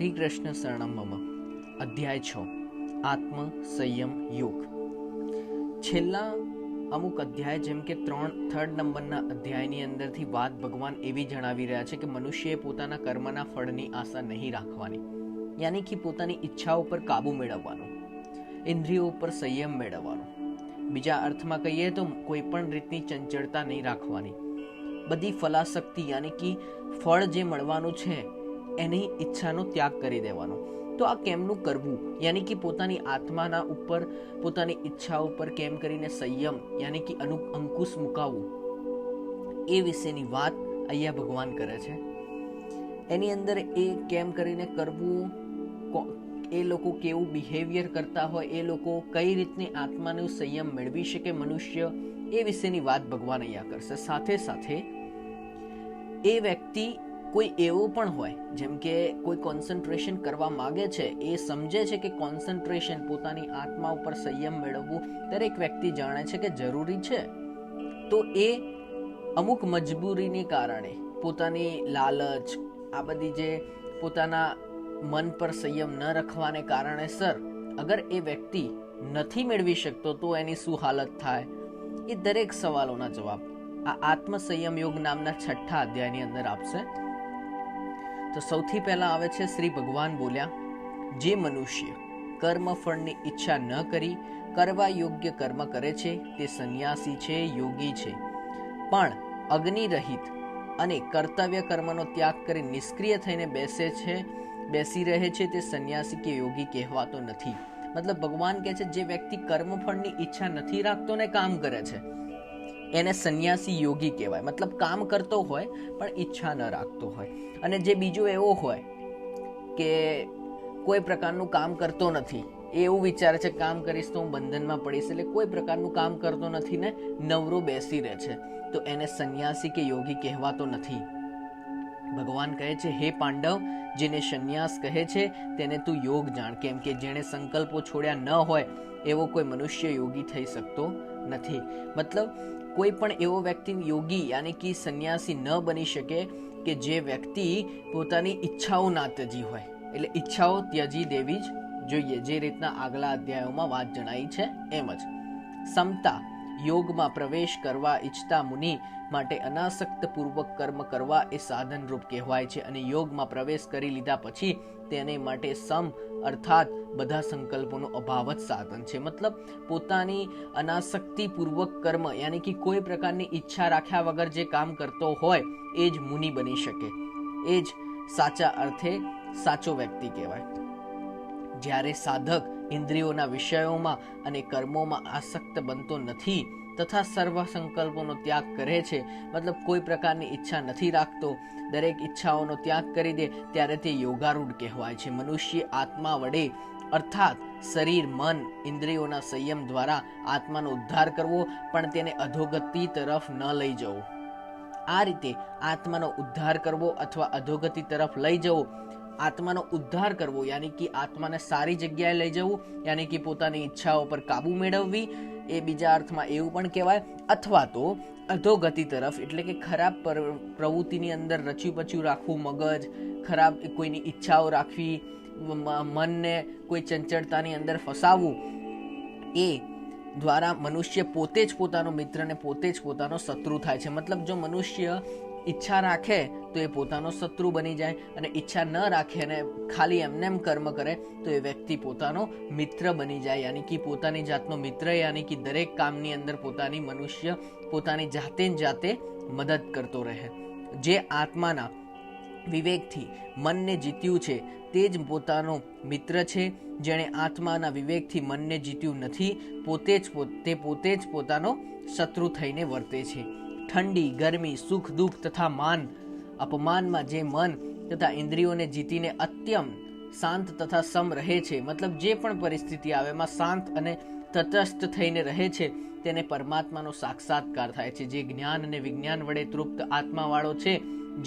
શ્રીકૃષ્ણ શરણમ મમ. અધ્યાય 6 આત્મ સંયમ યોગ. છેલ્લા અમુક અધ્યાય જેમ કે 3rd નંબરના અધ્યાયની અંદરથી વાત ભગવાન એવી જણાવી રહ્યા છે કે મનુષ્યએ પોતાના કર્મના ફળની આશા નહીં રાખવાની, યાની કે પોતાની ઈચ્છાઓ પર કાબુ મેળવવાનો, ઇન્દ્રિયો ઉપર સંયમ મેળવવાનો. બીજા અર્થમાં કહીએ તો કોઈ પણ રીતની ચંચળતા નહીં રાખવાની. બધી ફલાશક્તિ યાની કે ફળ જે મળવાનું છે એની ઈચ્છાનો ત્યાગ કરી દેવાનો. તો આ કેમનું કરવું, યાની કે પોતાની આત્માના ઉપર, પોતાની ઈચ્છા ઉપર કેમ કરીને સંયમ યાની કે અંકુશ મુકાવવું, એ વિશેની વાત અહીંયા ભગવાન કરે છે. એની અંદર એ કેમ કરીને કરવું, એ લોકો કેવું બિહેવિયર કરતા હોય, એ લોકો કઈ રીતની આત્માનું સંયમ મેળવી શકે મનુષ્ય, એ વિશેની વાત ભગવાન અહીંયા કરશે. સાથે સાથે એ વ્યક્તિ કોઈ એવો પણ હોય જેમ કે કોઈ કોન્સન્ટ્રેશન કરવા માંગે છે, એ સમજે છે કે કોન્સન્ટ્રેશન, પોતાની આત્મા ઉપર સંયમ મેળવવું દરેક વ્યક્તિ જાણે છે કે જરૂરી છે, તો એ અમુક મજબૂરીને કારણે પોતાની લાલચ, આ બધી જે પોતાના મન પર સંયમ ન રખવાને કારણેસર અગર એ વ્યક્તિ નથી મેળવી શકતો તો એની શું હાલત થાય, એ દરેક સવાલોના જવાબ આ આત્મ સંયમ યોગ નામના 6ઠ્ઠા અધ્યાયની અંદર આપશે. તો સૌથી પહેલા આવે છે શ્રી ભગવાન બોલ્યા, જે મનુષ્ય કર્મ ફળની ઈચ્છા ન કરી કરવા યોગ્ય કર્મ કરે છે તે સંન્યાસી છે, યોગી છે. પણ અગ્નિ રહિત અને કર્તવ્ય કર્મનો ત્યાગ કરી નિષ્ક્રિય થઈને બેસી રહે છે તે સંન્યાસી કે યોગી કહેવાતો નથી. મતલબ ભગવાન કહે છે જે વ્યક્તિ કર્મફળની ઈચ્છા નથી રાખતો ને કામ કરે છે એને સંન્યાસી યોગી કહેવાય. મતલબ કામ કરતો હોય પણ ઈચ્છા ન રાખતો હોય. અને જે બીજો એવો હોય કે કોઈ પ્રકારનું કામ કરતો નથી, એ એવું વિચારે છે કામ કરીશ તો હું બંધનમાં પડીશ, એટલે કોઈ પ્રકારનું કામ કરતો નથી ને નવરો બેસી રહે છે, તો એને સંન્યાસી કે યોગી કહેવાતો નથી. ભગવાન કહે છે, હે પાંડવ, જેને સંન્યાસ કહે છે તેને તું યોગ જાણ, કેમ કે જેણે સંકલ્પો છોડ્યા ન હોય એવો કોઈ મનુષ્ય યોગી થઈ શકતો નથી. મતલબ કોઈ પણ એવો વ્યક્તિ યોગી યાની કે સંન્યાસી ન બની શકે કે જે વ્યક્તિ પોતાની ઈચ્છાઓ ના ત્યજી હોય. એટલે ઈચ્છાઓ ત્યજી દેવી જ જોઈએ, જે રીતના આગલા અધ્યાયોમાં વાત જણાઈ છે એમ જ. સમતા યોગમાં પ્રવેશ કરવા ઈચ્છતા મુનિ માટે અનાસક્ત પૂર્વક કર્મ કરવા એ સાધનરૂપ કહેવાય છે, અને યોગમાં પ્રવેશ કરી લીધા પછી તેને માટે સમ અર્થાત બધા સંકલ્પોનો અભાવ જ સાધન છે. મતલબ પોતાની અનાસક્તિ પૂર્વક કર્મ યાની કે કોઈ પ્રકારની ઈચ્છા રાખ્યા વગર જે કામ કરતો હોય એ જ મુનિ બની શકે, એ જ સાચા અર્થે સાચો વ્યક્તિ કહેવાય. જ્યારે સાધક ઇન્દ્રિયોના વિષયોમાં અને કર્મોમાં આસક્ત બનતો નથી તથા સર્વ સંકલ્પોનો ત્યાગ કરે છે, મતલબ કોઈ પ્રકારની ઈચ્છા નથી રાખતો, દરેક ઈચ્છાઓનો ત્યાગ કરી દે, ત્યારે તે યોગારૂઢ કહેવાય છે. મનુષ્ય આત્મા વડે અર્થાત શરીર, મન, ઇન્દ્રિયોના સંયમ દ્વારા આત્માનો ઉદ્ધાર કરવો, પણ તેને અધોગતિ તરફ ન લઈ જવો. આ રીતે આત્માનો ઉદ્ધાર કરવો અથવા અધોગતિ તરફ લઈ જવો, આત્માનો ઉદ્ધાર કરવો યાની કે આત્માને સારી જગ્યાએ લઈ જવું, યાની કે પોતાની ઈચ્છાઓ પર કાબુ મેળવવી, એ બીજા અર્થમાં એવું પણ કહેવાય. અથવા તો અધોગતિ તરફ એટલે કે ખરાબ પ્રવૃત્તિની અંદર રચ્યું પચ્યું રાખવું, મગજ ખરાબ, કોઈની ઈચ્છાઓ રાખવી, મનને કોઈ ચંચળતાની અંદર ફસાવવું, એ દ્વારા મનુષ્ય પોતે જ પોતાનો મિત્ર ને પોતે જ પોતાનો શત્રુ થાય છે. મતલબ જો મનુષ્ય ઈચ્છા રાખે તો એ પોતાનો શત્રુ બની જાય, અને ઈચ્છા ન રાખે અને ખાલી એમને કર્મ કરે તો એ વ્યક્તિ પોતાનો મિત્ર બની જાય, યાની કે પોતાની જાતનો મિત્ર, યાની કે દરેક કામની અંદર પોતાની મનુષ્ય પોતાની જાતે મદદ કરતો રહે. જે આત્માના વિવેકથી મનને જીત્યું છે તે જ પોતાનો મિત્ર છે. જેણે આત્માના વિવેકથી મનને જીત્યું નથી તે પોતે જ પોતાનો શત્રુ થઈને વર્તે છે. ઠંડી, ગરમી, સુખ, દુઃખ તથા માન અપમાનમાં જે મન તથા ઇન્દ્રિયોને જીતીને અત્યંત શાંત તથા સમ રહે છે, મતલબ જે પણ પરિસ્થિતિ આવે એમાં શાંત અને તટસ્થ થઈને રહે છે, તેને પરમાત્માનો સાક્ષાત્કાર થાય છે. જે જ્ઞાન અને વિજ્ઞાન વડે તૃપ્ત આત્માવાળો છે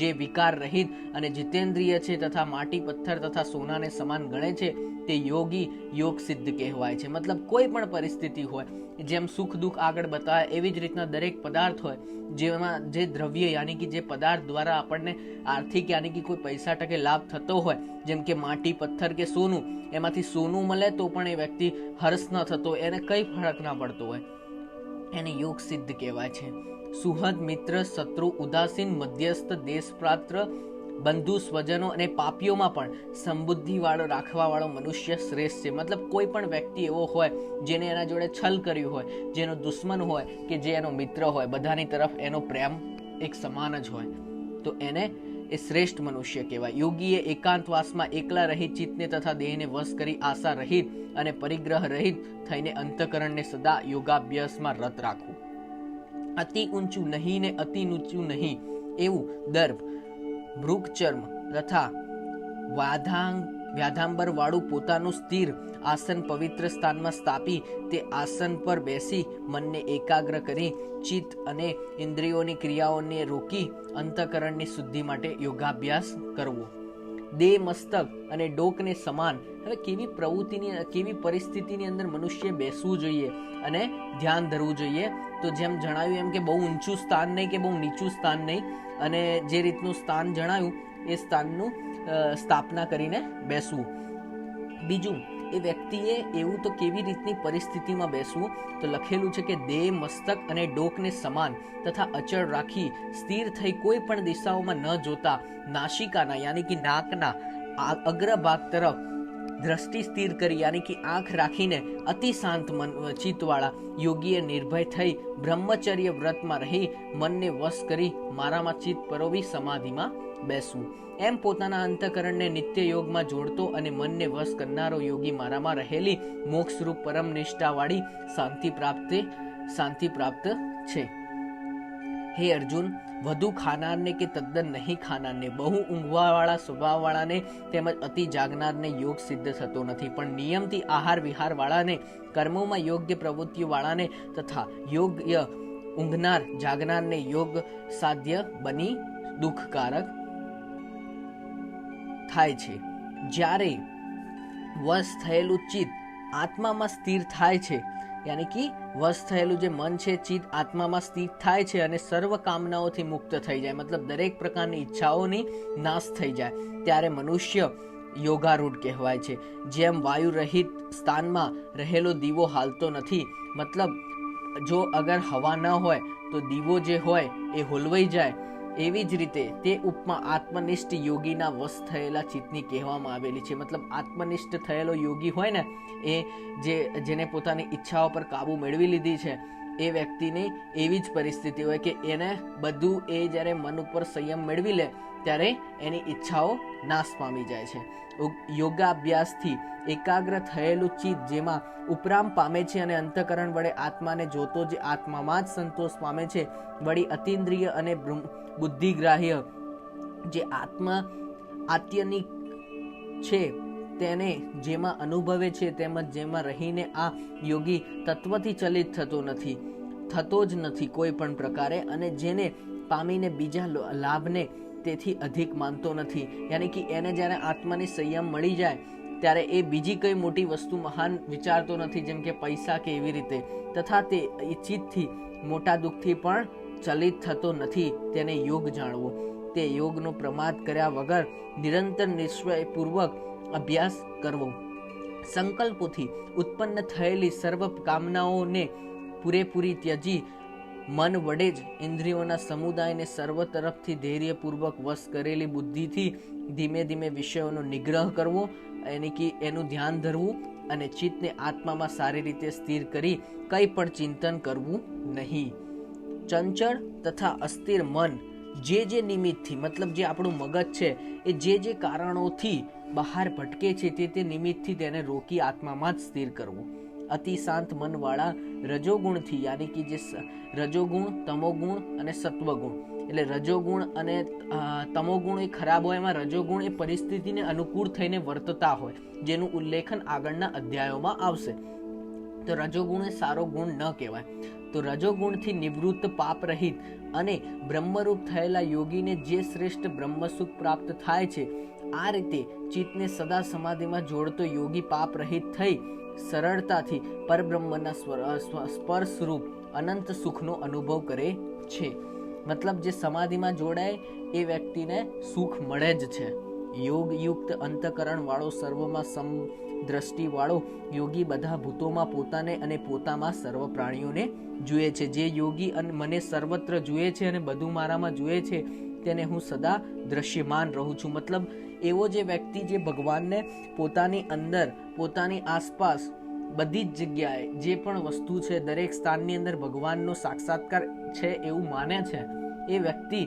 જે વિકાર રહિત અને જીતેન્દ્રિય છે તથા માટી પથ્થર તથા સોનાને સમાન ગણે છે તે યોગી યોગ સિદ્ધ કહેવાય છે. મતલબ કોઈ પણ પરિસ્થિતિ હોય, જેમ સુખ દુઃખ આગળ બતાવે એવી જ રીતના દરેક પદાર્થ હોય જેમાં જે દ્રવ્ય યાની કે જે પદાર્થ દ્વારા આપણને આર્થિક યાની કે કોઈ પૈસા ટકે લાભ થતો હોય, જેમ કે માટી પથ્થર કે સોનું, એમાંથી સોનું મળે તો પણ એ વ્યક્તિ હર્ષ ન થતો, એને કઈ ફરક ના પડતો હોય, એને યોગ સિદ્ધ કહેવાય છે. સુહદ મિત્ર શત્રુ ઉદાસીન મધ્યસ્થ દેશપાત્ર બંધુ સ્વજનો અને પાપીઓમાં પણ સમબુદ્ધિ વાળો રાખવા વાળો મનુષ્ય શ્રેષ્ઠ છે. મતલબ કોઈ પણ વ્યક્તિ એવો હોય જેને એના જોડે છલ કર્યું હોય, જેનો દુશ્મન હોય કે જે એનો મિત્ર હોય, બધાની તરફ એનો પ્રેમ એક સમાન જ હોય, તો એને એ શ્રેષ્ઠ મનુષ્ય કહેવાય. યોગીએ એકાંતવાસમાં એકલા રહી ચિત્તને તથા દેહને વશ કરી આશા રહિત અને પરિગ્રહ રહિત થઈને અંતઃકરણને સદા યોગાભ્યાસમાં રત રાખવું. અતિ ઊંચું નહીં ને અતિ નીચું નહીં એવું દર્ભ મૃગચર્મ તથા વ્યાધાંબર વાળું પોતાનું સ્થિર આસન પવિત્ર સ્થાનમાં સ્થાપી તે આસન પર બેસી મનને એકાગ્ર કરી ચિત્ત અને ઇન્દ્રિયોની ક્રિયાઓને રોકી અંતઃકરણની શુદ્ધિ માટે યોગાભ્યાસ કરવો. દેહ મસ્તક અને ડોકને સમાન. હવે કેવી પ્રવૃત્તિની કેવી પરિસ્થિતિની અંદર મનુષ્ય બેસવું જોઈએ અને ધ્યાન ધરવું જોઈએ, તો જેમ જણાવ્યું એમ કે બહુ ઊંચું સ્થાન નહીં કે બહુ નીચું સ્થાન નહીં, અને જે રીતનું સ્થાન જણાવ્યું એ સ્થાનનું સ્થાપના કરીને બેસવું. બીજું, એ વ્યક્તિએ એવું તો કેવી રીતની પરિસ્થિતિમાં બેસવું, તો લખેલું છે કે દેહ મસ્તક અને ડોકને સમાન તથા અચળ રાખી સ્થિર થઈ કોઈ પણ દિશાઓમાં ન જોતા નાસિકાના યાની કે નાકના અગ્રભાગ તરફ દ્રષ્ટિ સ્થિર કરી યાની કે આંખ રાખીને અતિ શાંત મન ચિત્તવાળા યોગીએ નિર્ભય થઈ બ્રહ્મચર્ય વ્રતમાં રહી મનને વશ કરી મારામાં ચિત્ત પરોવી સમાધિમાં બેસવું. એમ પોતાના અંતઃકરણને નિત્ય યોગમાં જોડતો અને મનને વશ કરનારો યોગી મારામાં રહેલી મોક્ષરૂપ પરમ નિષ્ઠાવાળી શાંતિ પ્રાપ્ત છે. હે અર્જુન, વધુ ખાનારને કે તદ્દન નહીં ખાનારને, બહુ ઊંઘવાવાળા સ્વભાવવાળાને તેમજ અતિ જાગનારને યોગ સિદ્ધ થતો નથી, પણ નિયમથી આહાર વિહાર વાળાને, કર્મોમાં યોગ્ય પ્રવૃત્તિઓ વાળાને તથા યોગ્ય ઊંઘનાર જાગનારને યોગ સાધ્ય બની દુઃખકારક થાય છે. જ્યારે વશ થયેલું ચિત્ત આત્મામાં સ્થિર થાય છે, યાની કે વશ થયેલું જે મન છે ચિત્ત આત્મામાં સ્થિત થાય છે અને સર્વ કામનાઓથી મુક્ત થઈ જાય, મતલબ દરેક પ્રકારની ઈચ્છાઓની નાશ થઈ જાય, ત્યારે મનુષ્ય યોગારૂઢ કહેવાય છે. જેમ વાયુ રહિત સ્થાનમાં રહેલો દીવો હાલતો નથી, મતલબ જો અગર હવા ન હોય તો દીવો જે હોય એ હોલવાઈ જાય, એવી જ રીતે તે ઉપમા આત્મનિષ્ઠ યોગીના વશ થયેલા ચિત્તની કહેવામાં આવેલી છે. મતલબ આત્મનિષ્ઠ થયેલો યોગી હોય ને, એ જેને પોતાની ઈચ્છાઓ પર કાબુ મેળવી લીધી છે, એ વ્યક્તિની એવી જ પરિસ્થિતિ હોય કે એને બધું એ જ્યારે મન ઉપર સંયમ મેળવી લે ત્યારે એની ઈચ્છાઓ નાશ પામી જાય છે. યોગાભ્યાસથી એકાગ્ર થયેલું ચિત્ત જેમાં ઉપરામ પામે છે અને અંતઃકરણ વડે આત્માને જોતો જે આત્મામાં જ સંતોષ પામે છે, વળી અતિન્દ્રિય અને બુદ્ધિગ્રાહ્ય જે આત્મા આત્યનિક છે તેને જેમાં અનુભવે છે તેમજ જેમાં રહીને આ યોગી તત્વથી ચલિત થતો જ નથી કોઈ પણ પ્રકારે, અને જેને પામીને બીજા લાભને તેથી અધિક માનતો નથી. યાની કે એને જ્યારે આત્માની સંયમ મળી જાય ત્યારે એ બીજી કઈ મોટી વસ્તુ મહાન વિચારતો નથી, જેમ કે પૈસા કે એવી રીતે, તથા તે ચિત્તથી મોટા દુઃખથી પણ ચલિત થતો નથી. તેને યોગ જાણવો, તે યોગનો પ્રમાદ કર્યા વગર નિરંતર નિશ્ચયપૂર્વક અભ્યાસ કરવો. સંકલ્પોથી ઉત્પન્ન થયેલી સર્વ કામનાઓને પૂરેપૂરી ત્યજી મન વડે જ ઇન્દ્રિયોના સમુદાયને સર્વ તરફથી ધૈર્યપૂર્વક વશ કરેલી બુદ્ધિથી ધીમે ધીમે વિષયોનો નિગ્રહ કરવો, એનું ધ્યાન ધરવું અને ચિત્તને આત્મામાં સારી રીતે સ્થિર કરી કંઈ પણ ચિંતન કરવું નહીં. ચંચળ તથા અસ્થિર મન જે નિમિત્તથી, મતલબ જે આપણું મગજ છે એ જે કારણોથી બહાર ભટકે છે તે નિમિત્તથી તેને રોકી આત્મામાં જ સ્થિર કરવું. અતિ શાંત મનવાળા રજોગુણથી, યાની કે જે રજોગુણ, તમોગુણ અને સત્વગુણ, એટલે રજોગુણ અને તમોગુણ એ ખરાબ હોય, એમાં રજોગુણ એ પરિસ્થિતિને અનુકૂળ થઈને વર્તતા હોય, જેનું ઉલ્લેખન આગળના અધ્યાયોમાં આવશે. તો રજોગુણ એ સારો ગુણ ન કહેવાય. તો રજોગુણથી નિવૃત્ત પાપ રહિત અને બ્રહ્મરૂપ થયેલા યોગીને જે શ્રેષ્ઠ બ્રહ્મસુખ પ્રાપ્ત થાય છે, આ રીતે ચિત્તને સદા સમાધિમાં જોડતો યોગી પાપ રહિત થઈ સરળતાથી પરબ્રહ્મના સ્પર્શરૂપ અનંત સુખનો અનુભવ કરે છે. મતલબ જે સમાધિમાં જોડાય એ વ્યક્તિને સુખ મળે જ છે. યોગયુક્ત અંતકરણ વાળો, સર્વમાં સમદ્રષ્ટિ વાળો યોગી બધા ભૂતોમાં પોતાને અને પોતામાં સર્વ પ્રાણીઓને જુએ છે. જે યોગી મને સર્વત્ર જુએ છે અને બધું મારામાં જુએ છે તેને હું સદા દ્રશ્યમાન રહું છું. મતલબ એવો જે વ્યક્તિ જે ભગવાનને પોતાની અંદર, પોતાની આસપાસ, બધી જ જગ્યાએ જે પણ વસ્તુ છે, દરેક સ્થાનની અંદર ભગવાનનો સાક્ષાત્કાર છે એવું માને છે, એ વ્યક્તિ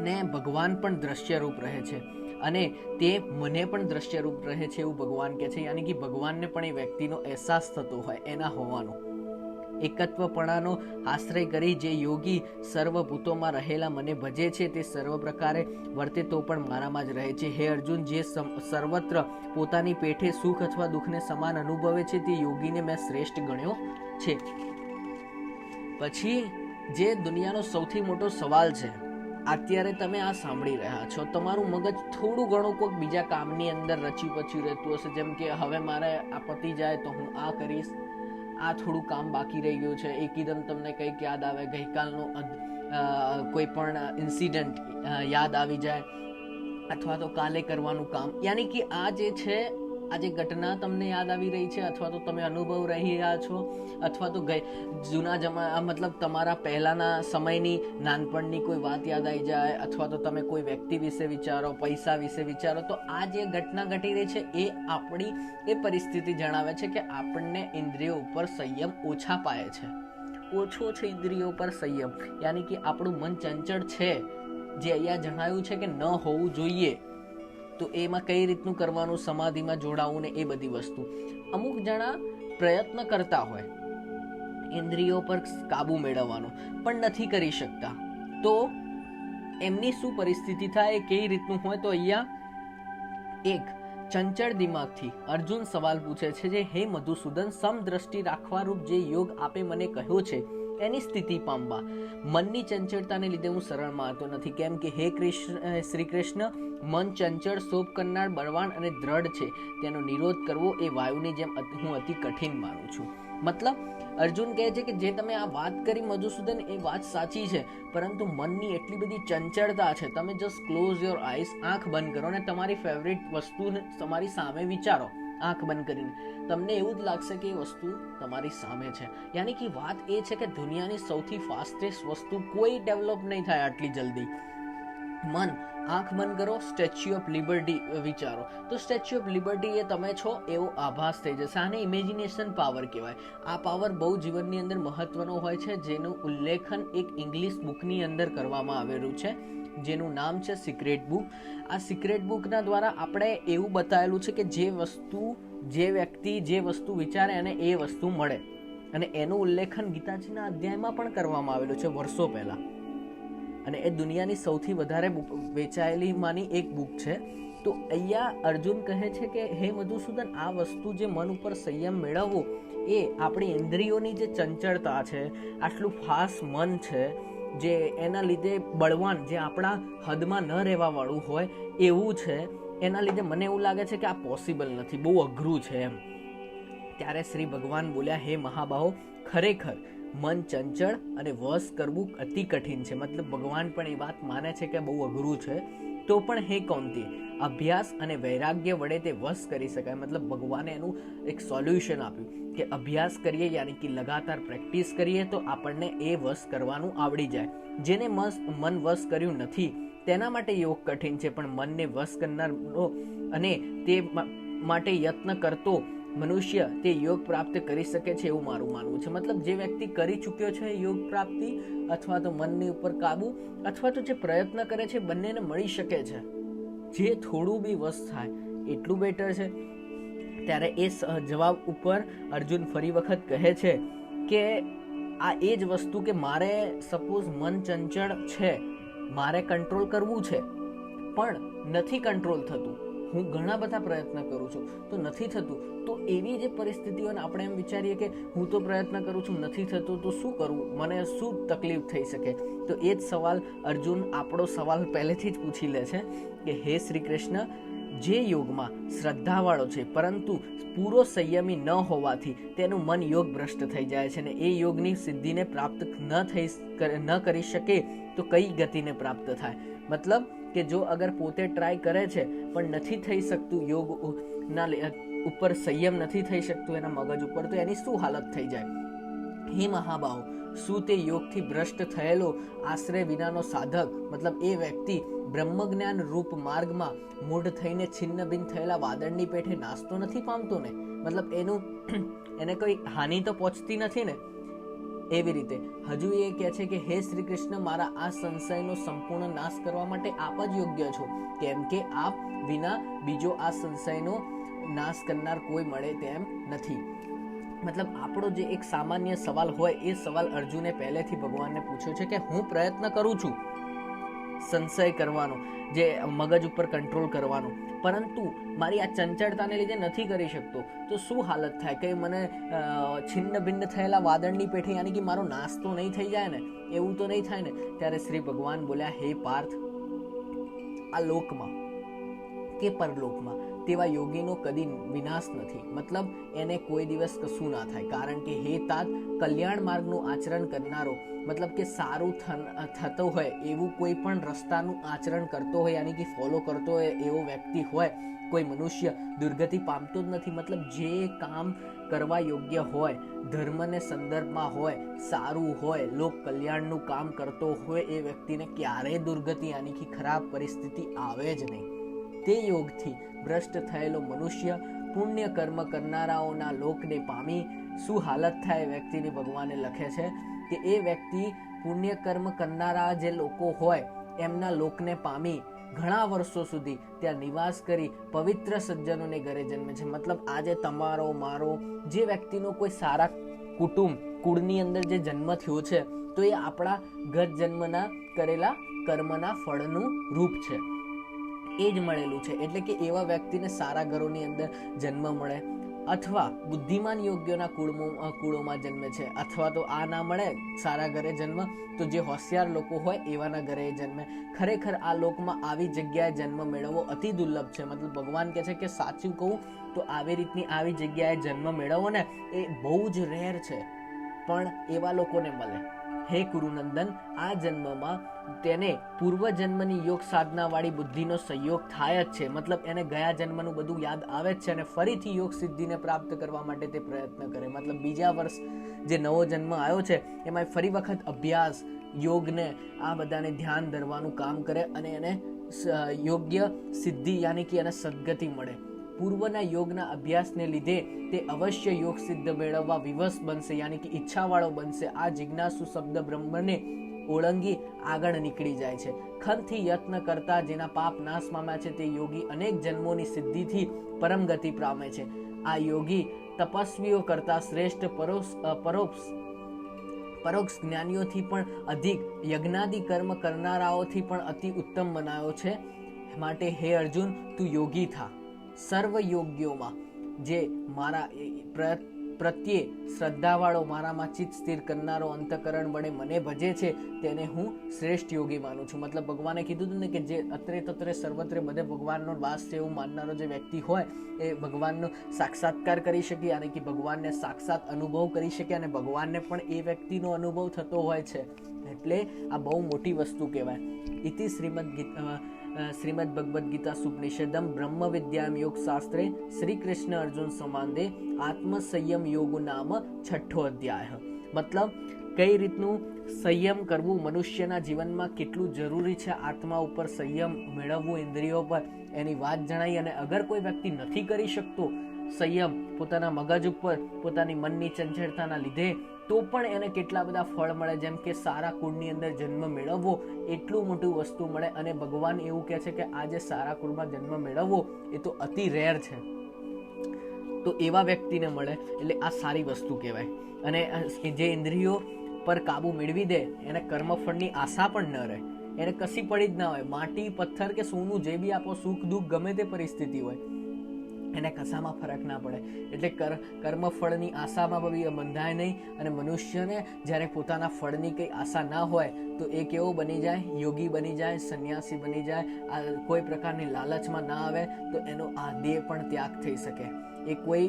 ને ભગવાન પણ દ્રશ્યરૂપ રહે છે અને તે મને પણ દ્રશ્યરૂપ રહે છે એવું ભગવાન કહે છે. યાની કે ભગવાનને પણ એ વ્યક્તિનો અહેસાસ થતો હોય એના હોવાનો. એકત્વપણાનો આશ્રય કરી જે યોગી સર્વભૂતોમાં રહેલા મને ભજે છે તે સર્વ પ્રકારે વર્તે તો પણ મારામાં જ રહે છે. હે અર્જુન, જે સર્વત્ર પોતાની પેઠે સુખ અથવા દુઃખને સમાન અનુભવે છે તે યોગીને મેં શ્રેષ્ઠ ગણ્યો છે. પછી જે દુનિયાનો સૌથી મોટો સવાલ છે, અત્યારે તમે આ સાંભળી રહ્યા છો, તમારું મગજ થોડું ઘણું કોઈક બીજા કામની અંદર રચી પચ્યું રહેતું હશે, જેમ કે હવે મારે આ પતી જાય તો હું આ કરીશ, આ થોડું કામ બાકી રહી ગયું છે, એકદમ તમને કંઈક યાદ આવે, ગઈકાલનો કોઈ પણ ઇન્સિડન્ટ યાદ આવી જાય, અથવા તો કાલે કરવાનું કામ. યાની કે આ જે છે, આ જે ઘટના તમને યાદ આવી રહી છે, અથવા તો તમે અનુભવ રહી રહ્યા છો, અથવા તો જૂના જમાના, મતલબ તમારા પહેલાના સમયની નાનપણની કોઈ વાત યાદ આવી જાય, અથવા તો તમે કોઈ વ્યક્તિ વિશે વિચારો, પૈસા વિશે વિચારો, તો આ જે ઘટના ઘટી રહી છે એ આપણી એ પરિસ્થિતિ જણાવે છે કે આપણને ઇન્દ્રિયો ઉપર સંયમ ઓછા પાય છે, ઓછો છે ઇન્દ્રિયો પર સંયમ. યાની કે આપણું મન ચંચળ છે, જે અહીંયા જણાવ્યું છે કે ન હોવું જોઈએ. તો એમાં કઈ રીતનું કરવાનું, સમાધિમાં જોડાવું ને એ બધી વસ્તુ. અમુક જણા પ્રયત્ન કરતા હોય ઇન્દ્રિયો પર કાબુ મેળવવાનો, પણ નથી કરી શકતા, તો એમની શું પરિસ્થિતિ થાય, કઈ રીતનું હોય. તો અહીંયા એક ચંચળ દિમાગથી અર્જુન સવાલ પૂછે છે, જે હે મધુસૂદન, સમદ્રષ્ટિ રાખવા રૂપ જે યોગ આપે મને કહ્યો છે એની સ્થિતિ પામવા મનની ચંચળતાને લીધે હું સરળ માનતો નથી. કેમ કે હે શ્રી કૃષ્ણ, મન ચંચળ, શોભ કરનાર, બળવાન અને દ્રઢ છે. તેનો નિરોધ કરવો એ વાયુની જેમ હું અતિ કઠિન માનું છું. મતલબ અર્જુન કહે છે કે જે તમે આ વાત કરી મધુસૂદન, એ વાત સાચી છે, પરંતુ મનની એટલી બધી ચંચળતા છે. તમે જસ્ટ ક્લોઝ યોર આઈઝ, આંખ બંધ કરો ને તમારી ફેવરેટ વસ્તુને તમારી સામે વિચારો, આંખ બંધ કરીને. તમને એવું જ લાગશે કે એ વસ્તુ તમારી સામે છે. યાની કે વાત એ છે કે દુનિયાની સૌથી ફાસ્ટેસ્ટ વસ્તુ કોઈ ડેવલપ નહીં થાય આટલી જલ્દી. મન, આંખ બંધ કરો, સ્ટેચ્યુ ઓફ લિબર્ટી વિચારો, તો સ્ટેચ્યુ ઓફ લિબર્ટી એ તમે છો એવો આભાસ થઈ જશે. આને ઇમેજિનેશન પાવર કહેવાય. આ પાવર બહુ જીવનની અંદર મહત્વનો હોય છે, જેનું ઉલ્લેખન એક ઇંગ્લિશ બુકની અંદર કરવામાં આવેલું છે, જેનું નામ છે સિક્રેટ બુક. આ સિક્રેટ બુકના દ્વારા આપણે એવું બતાવેલું છે કે જે વસ્તુ, જે વ્યક્તિ જે વસ્તુ વિચારે અને એ વસ્તુ મળે. અને એનું ઉલ્લેખન ગીતાજીના અધ્યાયમાં પણ કરવામાં આવેલું છે વર્ષો પહેલા. અને એ દુનિયાની સૌથી વધારે વેચાયેલી માની એક બુક છે. તો અહીંયા અર્જુન કહે છે કે હે મધુસૂદન, આ વસ્તુ જે મન ઉપર સંયમ મેળવવો, એ આપણી ઇન્દ્રિયોની જે ચંચળતા છે, આટલું ફાસ્ટ મન છે, જે એના લીધે બળવાન, જે આપણા હદમાં ન રહેવા વાળું હોય એવું છે, એના લીધે મને એવું લાગે છે કે આ પોસિબલ નથી, બહુ અઘરું છે એમ. ત્યારે શ્રી ભગવાન બોલ્યા, હે મહાબાહો, ખરેખર મન ચંચળ અને વશ કરવું અતિ કઠિન છે. મતલબ ભગવાન પણ એ વાત માને છે કે બહુ અઘરું છે. તો પણ હે કૌંતી, અભ્યાસ અને વૈરાગ્ય વડે તે વશ કરી શકાય. મતલબ ભગવાને એનું એક સોલ્યુશન આપ્યું કે અભ્યાસ કરીએ, યાની કે લગાતાર પ્રેક્ટિસ કરીએ તો આપણને એ વશ કરવાનું આવડી જાય. જેને મન વશ કર્યું નથી તેના માટે યોગ કઠિન છે, પણ મનને વશ કરનારનો અને તે માટે યત્ન કરતો મનુષ્ય તે યોગ પ્રાપ્ત કરી શકે છે એવું મારું માનવું છે. મતલબ જે વ્યક્તિ કરી ચૂક્યો છે યોગ પ્રાપ્તિ, અથવા તો મનની ઉપર કાબુ, અથવા તો જે પ્રયત્ન કરે છે, બંનેને મળી શકે છે. જે થોડું બી વશ થાય એટલું બેટર છે. ત્યારે એ જવાબ ઉપર અર્જુન ફરી વખત કહે છે કે આ એ જ વસ્તુ કે મારે સપોઝ મન ચંચળ છે, મારે કંટ્રોલ કરવું છે, પણ નથી કંટ્રોલ થતું, હું ઘણા બધા પ્રયત્ન કરું છું તો નથી થતું, તો એવી જે પરિસ્થિતિઓને આપણે એમ વિચારીએ કે હું તો પ્રયત્ન કરું છું નથી થતું તો શું કરવું, મને શું તકલીફ થઈ શકે. તો એ જ સવાલ અર્જુન આપણો સવાલ પહેલેથી જ પૂછી લે છે કે હે શ્રી કૃષ્ણ, જે યોગમાં શ્રદ્ધાવાળો છે પરંતુ પૂરો સંયમી ન હોવાથી તેનું મન યોગ ભ્રષ્ટ થઈ જાય છે ને એ યોગની સિદ્ધિને પ્રાપ્ત ન કરી શકે તો કઈ ગતિને પ્રાપ્ત થાય. મતલબ કે જો અગર પોતે ટ્રાય કરે છે પણ નથી થઈ શકતું, યોગ ના ઉપર સંયમ નથી થઈ શકતું એના મગજ ઉપર, તો એની શું હાલત થઈ જાય. હે મહાબાહો, શું તે યોગથી ભ્રષ્ટ થયેલો આશ્રય વિનાનો સાધક, મતલબ એ વ્યક્તિ બ્રહ્મજ્ઞાન રૂપ માર્ગમાં મૂઢ થઈને છિન્ન ભિન્ન થયેલા વાદળની પેઠે નાસ્તો નથી પામતો ને, મતલબ એને કોઈ હાનિ તો પહોંચતી નથી ને. એવી રીતે હજુ એ કહે છે કે હે શ્રી કૃષ્ણ, મારા આ સંશયનો સંપૂર્ણ નાશ કરવા માટે આપ જ યોગ્ય છો, કેમ કે આપ વિના બીજો આ સંશયનો નાશ કરનાર કોઈ મળે તેમ નથી. મતલબ આપણો જે એક સામાન્ય સવાલ હોય એ સવાલ અર્જુને પહેલેથી ભગવાનને પૂછ્યો છે કે હું પ્રયત્ન કરું છું સંશય કરવાનો, જે મગજ ઉપર કંટ્રોલ કરવાનો, પરંતુ મારી આ ચંચળતાને લીધે નથી કરી શકતો, તો શું હાલત થાય કે મને છિન્ન ભિન્ન થયેલા વાદળની પેઠે યાની કે મારો નાશ તો નહીં થઈ જાય ને, એવું તો નહીં થાય ને. ત્યારે શ્રી ભગવાન બોલ્યા, હે પાર્થ, આ લોકમાં કે પરલોકમાં તેવા યોગીનો કદી વિનાશ નથી, મતલબ એને કોઈ દિવસ કશું ના થાય. કારણ કે હે તાત, કલ્યાણ માર્ગનું આચરણ કરનારો, મતલબ કે સારું થતો હોય એવું કોઈ પણ રસ્તાનું આચરણ કરતો હોય યાની કે ફોલો કરતો હોય એવો વ્યક્તિ હોય, કોઈ મનુષ્ય દુર્ગતિ પામતો જ નથી. મતલબ જે કામ કરવા યોગ્ય હોય, ધર્મને સંદર્ભમાં હોય, સારું હોય, લોક કલ્યાણનું કામ કરતો હોય, એ વ્યક્તિને ક્યારેય દુર્ગતિ યાની કે ખરાબ પરિસ્થિતિ આવે જ નહીં. તે યોગથી ભ્રષ્ટ થયેલો મનુષ્ય પુણ્ય કર્મ કરનારાઓના લોકને પામી શું હાલત થાય વ્યક્તિની, ભગવાને લખે છે કે એ વ્યક્તિ પુણ્ય કર્મ કરનારા જે લોકો હોય એમના લોકને પામી ઘણા વર્ષો સુધી ત્યાં નિવાસ કરી પવિત્ર સજ્જનોને ઘરે જન્મે છે. મતલબ આજે તમારો મારો જે વ્યક્તિનો કોઈ સારા કુળની અંદર જે જન્મ થયો છે, તો એ આપણા ગત જન્મના કરેલા કર્મના ફળનું રૂપ છે, એ જ મળેલું છે. એટલે કે એવા વ્યક્તિને સારા ઘરોની અંદર જન્મ મળે, અથવા બુદ્ધિમાન યોગ્યોના કુળોમાં જન્મે છે, અથવા તો આ ના મળે સારા ઘરે જન્મ તો જે હોશિયાર લોકો હોય એવાના ઘરે જન્મે. ખરેખર આ લોકમાં આવી જગ્યાએ જન્મ મેળવવો અતિ દુર્લભ છે. મતલબ ભગવાન કહે છે કે સાચું કહું તો આવી જગ્યાએ જન્મ મેળવવો ને એ બહુ જ રેર છે, પણ એવા લોકોને મળે. હે કુરુનંદન, આ જન્મમાં તેને પૂર્વ જન્મની યોગ સાધના વાળી બુદ્ધિનો સંયોગ થાય જ છે. મતલબ એને ગયા જન્મનું બધું યાદ આવે જ છે અને ફરીથી યોગ સિદ્ધિને પ્રાપ્ત કરવા માટે તે પ્રયત્ન કરે. મતલબ બીજા વર્ષ જે નવો જન્મ આવ્યો છે એમાં ફરી વખત અભ્યાસ, યોગને આ બધાને ધ્યાન ધરવાનું કામ કરે અને એને યોગ્ય સિદ્ધિ યાની કે એને સદગતિ મળે. પૂર્વના યોગના અભ્યાસને લીધે તે અવશ્ય યોગ સિદ્ધ મેળવવા વિવશ બનશે, યાની કે ઈચ્છાવાળો બનશે. આ જિજ્ઞાસુ શબ્દ બ્રહ્મને ઓળંગી આગળ નીકળી જાય છે. ખંતથી યત્ન કરતા જેના પાપ નાશ પામ્યા છે તે યોગી અનેક જન્મોની સિદ્ધિથી પરમ ગતિ પામે છે. આ યોગી તપસ્વીઓ કરતા શ્રેષ્ઠ પરોક્ષ જ્ઞાનીઓથી પણ અધિક, યજ્ઞાદિ કર્મ કરનારાઓથી પણ અતિ ઉત્તમ બનાવ્યો છે. માટે હે અર્જુન, તું યોગી થા. સર્વ યોગ્યોમાં જે મારા પ્રત્યે શ્રદ્ધાવાળો, મારામાં ચિત્ત સ્થિર કરનારો, અંતકરણ વડે મને ભજે છે તેને હું શ્રેષ્ઠ યોગી માનું છું. મતલબ ભગવાને કીધું હતું ને કે જે અત્રે તત્રે સર્વત્રે બધે ભગવાનનો વાસ છે એવું માનનારો જે વ્યક્તિ હોય એ ભગવાનનો સાક્ષાત્કાર કરી શકે અને કે ભગવાનને સાક્ષાત અનુભવ કરી શકે અને ભગવાનને પણ એ વ્યક્તિનો અનુભવ થતો હોય છે. એટલે આ બહુ મોટી વસ્તુ કહેવાય. ઇતિ શ્રીમદ ભગવદ્ ગીતા સુપનિષદમ બ્રહ્મ વિદ્યામ યોગ શાસ્ત્રે શ્રી કૃષ્ણ અર્જુન સંવાદે આત્મસંયમ યોગ નામ 6ઠ્ઠો અધ્યાય. મતલબ કઈ રીતનું સંયમ કરવું મનુષ્યના જીવનમાં કેટલું જરૂરી છે, આત્મા ઉપર સંયમ મેળવવું, ઇન્દ્રિયો પર, એની વાત જણાઈ. અને અગર કોઈ વ્યક્તિ નથી કરી શકતો સંયમ પોતાના મગજ ઉપર પોતાની મનની ચંચળતાના લીધે, તો પણ એને કેટલા બધા ફળ મળે, જેમ કે સારા કુળની અંદર જન્મ મેળવવો એટલું મોટું વસ્તુ મળે. અને ભગવાન એવું કહે છે કે આજે સારા કુળમાં જન્મ મેળવવો એ તો અતિ રેર છે, તો એવા વ્યક્તિને મળે એટલે આ સારી વસ્તુ કહેવાય. અને જે ઇન્દ્રિયો પર કાબુ મેળવી દે એને કર્મફળની આશા પણ ન રહે. એને કશી પડી જ ના હોય, માટી પથ્થર કે સોનું જે બી આપો, સુખ દુઃખ ગમે તે પરિસ્થિતિ હોય, એને કશામાં ફરક ના પડે. એટલે કર્મફળની આશામાં બંધાય નહીં. અને મનુષ્યને જ્યારે પોતાના ફળની કંઈ આશા ના હોય તો એ કેવો બની જાય? યોગી બની જાય, સંન્યાસી બની જાય. આ કોઈ પ્રકારની લાલચમાં ના આવે તો એનો આ દેહ પણ ત્યાગ થઈ શકે. એ કોઈ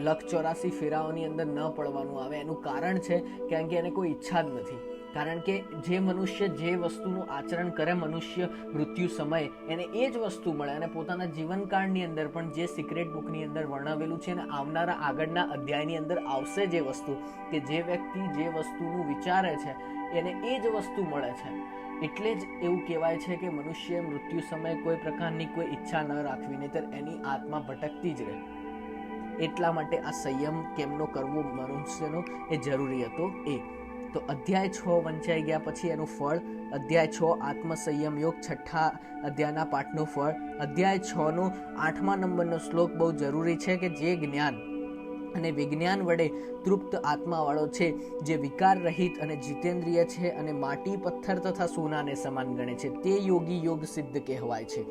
184 ફેરાઓની અંદર ન પડવાનું આવે. એનું કારણ છે કારણ કે એને કોઈ ઈચ્છા જ નથી. કારણ કે જે મનુષ્ય જે વસ્તુનું આચરણ કરે, મનુષ્ય મૃત્યુ સમયે એને એ જ વસ્તુ મળે. અને પોતાના જીવનકાળની અંદર પણ જે સિક્રેટ બુકની અંદર વર્ણવેલું છે અને આવનારા આગળના અધ્યાયની અંદર આવશે જે વસ્તુ, કે જે વ્યક્તિ જે વસ્તુનું વિચારે છે એને એ જ વસ્તુ મળે છે. એટલે જ એવું કહેવાય છે કે મનુષ્ય મૃત્યુ સમયે કોઈ પ્રકારની કોઈ ઈચ્છા ન રાખવી, નહીંતર એની આત્મા ભટકતી જ રહે. એટલા માટે આ સંયમ કેમનો કરવો મનુષ્યનો એ જરૂરી હતો. તો અધ્યાય 6 વંચાઈ ગયા પછી એનું ફળ. અધ્યાય 6 આત્મસંયમ યોગ, 6થા અધ્યાયના પાઠનું ફળ. અધ્યાય 6 નો 8મા નંબરનો શ્લોક બહુ જરૂરી છે કે જે જ્ઞાન અને વિજ્ઞાન વડે તૃપ્ત આત્માવાળો છે, જે વિકાર રહિત અને જીતેન્દ્રિય છે અને માટી પથ્થર તથા સોનાને સમાન ગણે છે, તે યોગી યોગ સિદ્ધ કહેવાય છે.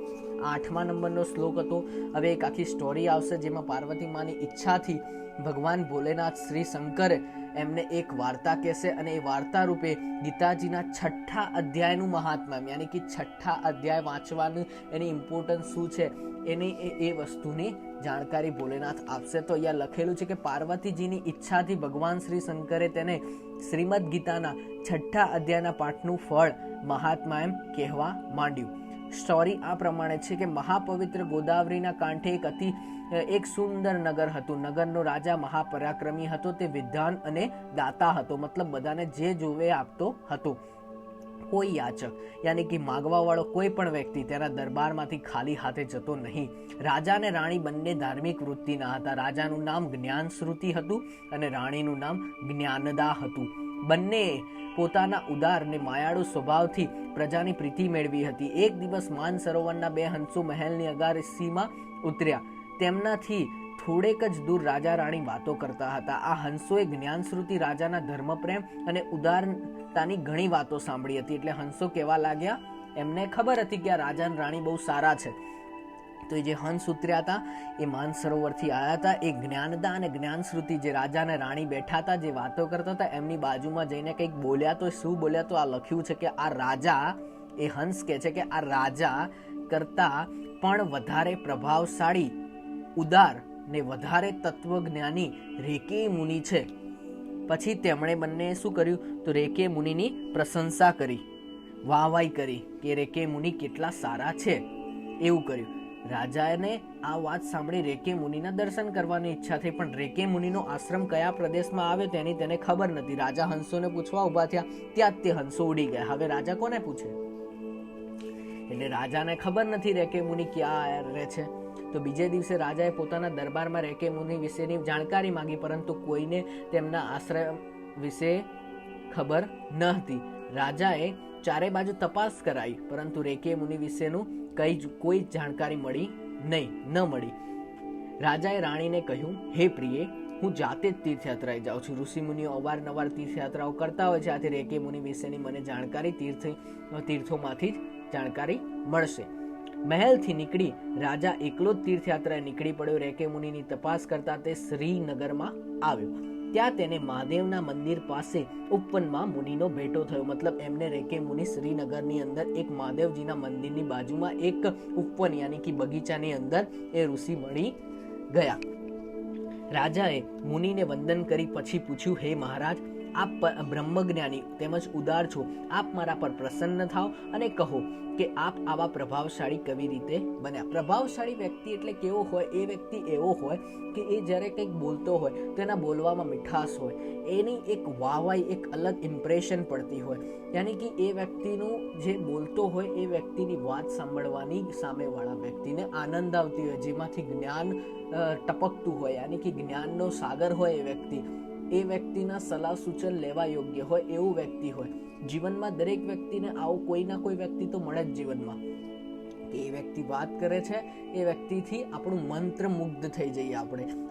8મા નંબરનો શ્લોક હતો. હવે એક આખી સ્ટોરી આવશે જેમાં પાર્વતી માની ઈચ્છાથી ભગવાન ભોલેનાથ શ્રી શંકરે એમને એક વાર્તા કહેશે અને એ વાર્તા રૂપે ગીતાજીના 6થા અધ્યાયનું મહાત્મ્ય, યાની કે 6થા અધ્યાય વાંચવાનું એની ઇમ્પોર્ટન્સ શું છે એની એ વસ્તુની જાણકારી ભોલેનાથ આપશે. તો અહીંયા લખેલું છે કે પાર્વતીજીની ઈચ્છાથી ભગવાન શ્રી શંકરે તેને શ્રીમદ ગીતાના 6થા અધ્યાયના પાઠનું ફળ મહાત્મા એમ કહેવા માંડ્યું. સ્ટોરી આ પ્રમાણે છે કે મહાપવિત્ર ગોદાવરીના કાંઠે એક સુંદર નગર હતું. નગરનો રાજા મહાપરાક્રમી હતો. તે વિદ્વાન અને દાતા હતો, મતલબ બધાને જે જોવે આપતો હતો. કોઈ યાચક યાની કે માગવા વાળો કોઈ પણ વ્યક્તિ તેના દરબારમાંથી ખાલી હાથે જતો નહીં. રાજા અને રાણી બંને ધાર્મિક વૃત્તિના હતા. રાજાનું નામ જ્ઞાનશ્રુતિ હતું અને રાણીનું નામ જ્ઞાનદા હતું. બંને પોતાના ઉદાર અને માયાળુ સ્વભાવથી પ્રજાની પ્રીતિ મેળવી હતી. એક દિવસ માન સરોવરના 2 હંસો મહેલની અગાસીમાં ઉતર્યા. તેમનાથી થોડેક જ દૂર રાજા રાણી વાતો કરતા હતા. આ હંસોએ જ્ઞાનશ્રુતિ રાજાના ધર્મપ્રેમ અને ઉદારતાની ઘણી વાતો સાંભળી હતી. એટલે હંસો કહેવા લાગ્યા, એમને ખબર હતી કે આ રાજા અને રાણી બહુ સારા છે. તો એ જે હંસ ઉતર્યા હતા એ માનસરોવરથી આવ્યા હતા. એ જ્ઞાનદા અને જ્ઞાનશ્રુતિ જે રાજા અને રાણી બેઠા હતા, જે વાતો કરતા હતા, એમની બાજુમાં જઈને કંઈક બોલ્યા. તો શું બોલ્યા? તો આ લખ્યું છે કે આ રાજા, એ હંસ કહે છે કે આ રાજા કરતા પણ વધારે પ્રભાવશાળી, ઉદાર ને વધારે તત્વજ્ઞાની રેકે મુનિ છે. પછી તેમણે બંને શું કર્યું? તો રેકે મુનિની પ્રશંસા કરી, વાહવાઈ કરી કે રેકે મુનિ કેટલા સારા છે, એવું કર્યું. રાજાને આ વાત સાંભળી રેકે મુનિના દર્શન કરવાની ઈચ્છા થઈ, પણ રેકે મુનિનો આશ્રમ કયા પ્રદેશમાં આવ્યો તેની તેને ખબર નથી. રાજા હંસોને પૂછવા ઉભા થયા, ત્યાં જ તે હંસો ઉડી ગયા. હવે રાજા કોને પૂછે? એટલે રાજાને ખબર નથી રેકે મુનિ ક્યાં રહે છે. તો બીજે દિવસે રાજાએ પોતાના દરબારમાં રેકે મુનિ વિશેની જાણકારી માંગી, પરંતુ કોઈને તેમના આશ્રમ વિશે ખબર ન હતી. રાજાએ ચારે બાજુ તપાસ કરાઈ, પરંતુ રેકે મુનિ વિશેનું કોઈ જાણકારી ન મળી. રાજાએ રાણીને કહ્યું, હે પ્રિય, હું જાતે જ તીર્થયાત્રાએ જાઉં છું. ઋષિ મુનિઓ અવારનવાર તીર્થયાત્રાઓ કરતા હોય છે. આથી રેકે મુનિ વિશેની મને જાણકારી તીર્થોમાંથી જ જાણકારી મળશે. મહેલથી નીકળી રાજા એકલો જ તીર્થયાત્રાએ નીકળી પડ્યો. રેકે મુનિની તપાસ કરતા તે શ્રીનગરમાં આવ્યો. ત્યાં તેને મહાદેવના મંદિર પાસે ઉપવનમાં મુનિનો ભેટો થયો. મતલબ એમને રેકે મુનિ શ્રીનગરની અંદર એક મહાદેવજીના મંદિરની બાજુમાં એક ઉપવન યાની કે બગીચાની અંદર એ ઋષિ મળી ગયા. રાજાએ મુનિને વંદન કરી પછી પૂછ્યું, હે મહારાજ, આપ બ્રહ્મજ્ઞાની તેમજ ઉદાર છો. આપ મારા પર પ્રસન્ન થાઓ અને કહો કે આપ આવા પ્રભાવશાળી કેવી રીતે બન્યા. પ્રભાવશાળી વ્યક્તિ એટલે કેવો હોય? એ વ્યક્તિ એવો હોય કે એ જ્યારે કંઈક બોલતો હોય તો એના બોલવામાં મીઠાશ હોય, એની એક વાહવાઈ, એક અલગ ઇમ્પ્રેશન પડતી હોય. યાની કે એ વ્યક્તિનું જે બોલતો હોય એ વ્યક્તિની વાત સાંભળવાની સામેવાળા વ્યક્તિને આનંદ આવતી હોય, જેમાંથી જ્ઞાન ટપકતું હોય, યાની કે જ્ઞાનનો સાગર હોય એ વ્યક્તિ. એ વ્યક્તિના સલાહ સૂચન લેવા યોગ્ય હોય એવું વ્યક્તિ હોય. જીવનમાં દરેક વ્યક્તિને આવું કોઈ ના કોઈ વ્યક્તિ તો મળે જ જીવનમાં. એ વ્યક્તિ વાત કરે છે, એ વ્યક્તિથી આપણું મંત્ર મુગ્ધ થઈ જઈએ.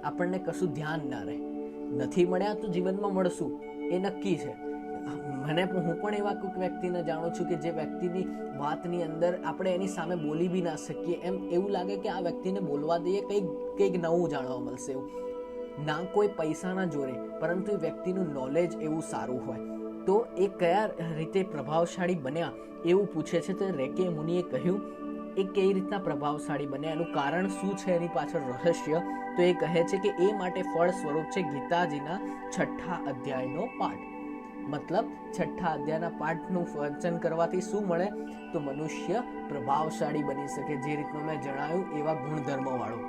આપણને કશું ધ્યાન ના રહે. નથી મળ્યા તો જીવનમાં મળશું એ નક્કી છે. હું પણ એવા કોઈક વ્યક્તિને જાણું છું કે જે વ્યક્તિની વાતની અંદર આપણે એની સામે બોલી બી ના શકીએ, એમ એવું લાગે કે આ વ્યક્તિને બોલવા દઈએ કંઈક નવું જાણવા મળશે એવું. ના કોઈ પૈસાના જોરે, પરંતુ એ વ્યક્તિનું નોલેજ એવું સારું હોય. તો એ કયા રીતે પ્રભાવશાળી બન્યા એવું પૂછે છે. તો રેકે મુનિએ કહ્યું એ કઈ રીતના પ્રભાવશાળી બન્યા, એનું કારણ શું છે, એની પાછળ રહસ્ય. તો એ કહે છે કે એ માટે ફળ સ્વરૂપ છે ગીતાજીના 6થા અધ્યાયનો પાઠ. મતલબ 6થા અધ્યાયના પાઠનું વાંચન કરવાથી શું મળે? તો મનુષ્ય પ્રભાવશાળી બની શકે, જે રીતનું મેં જણાવ્યું એવા ગુણધર્મો વાળો.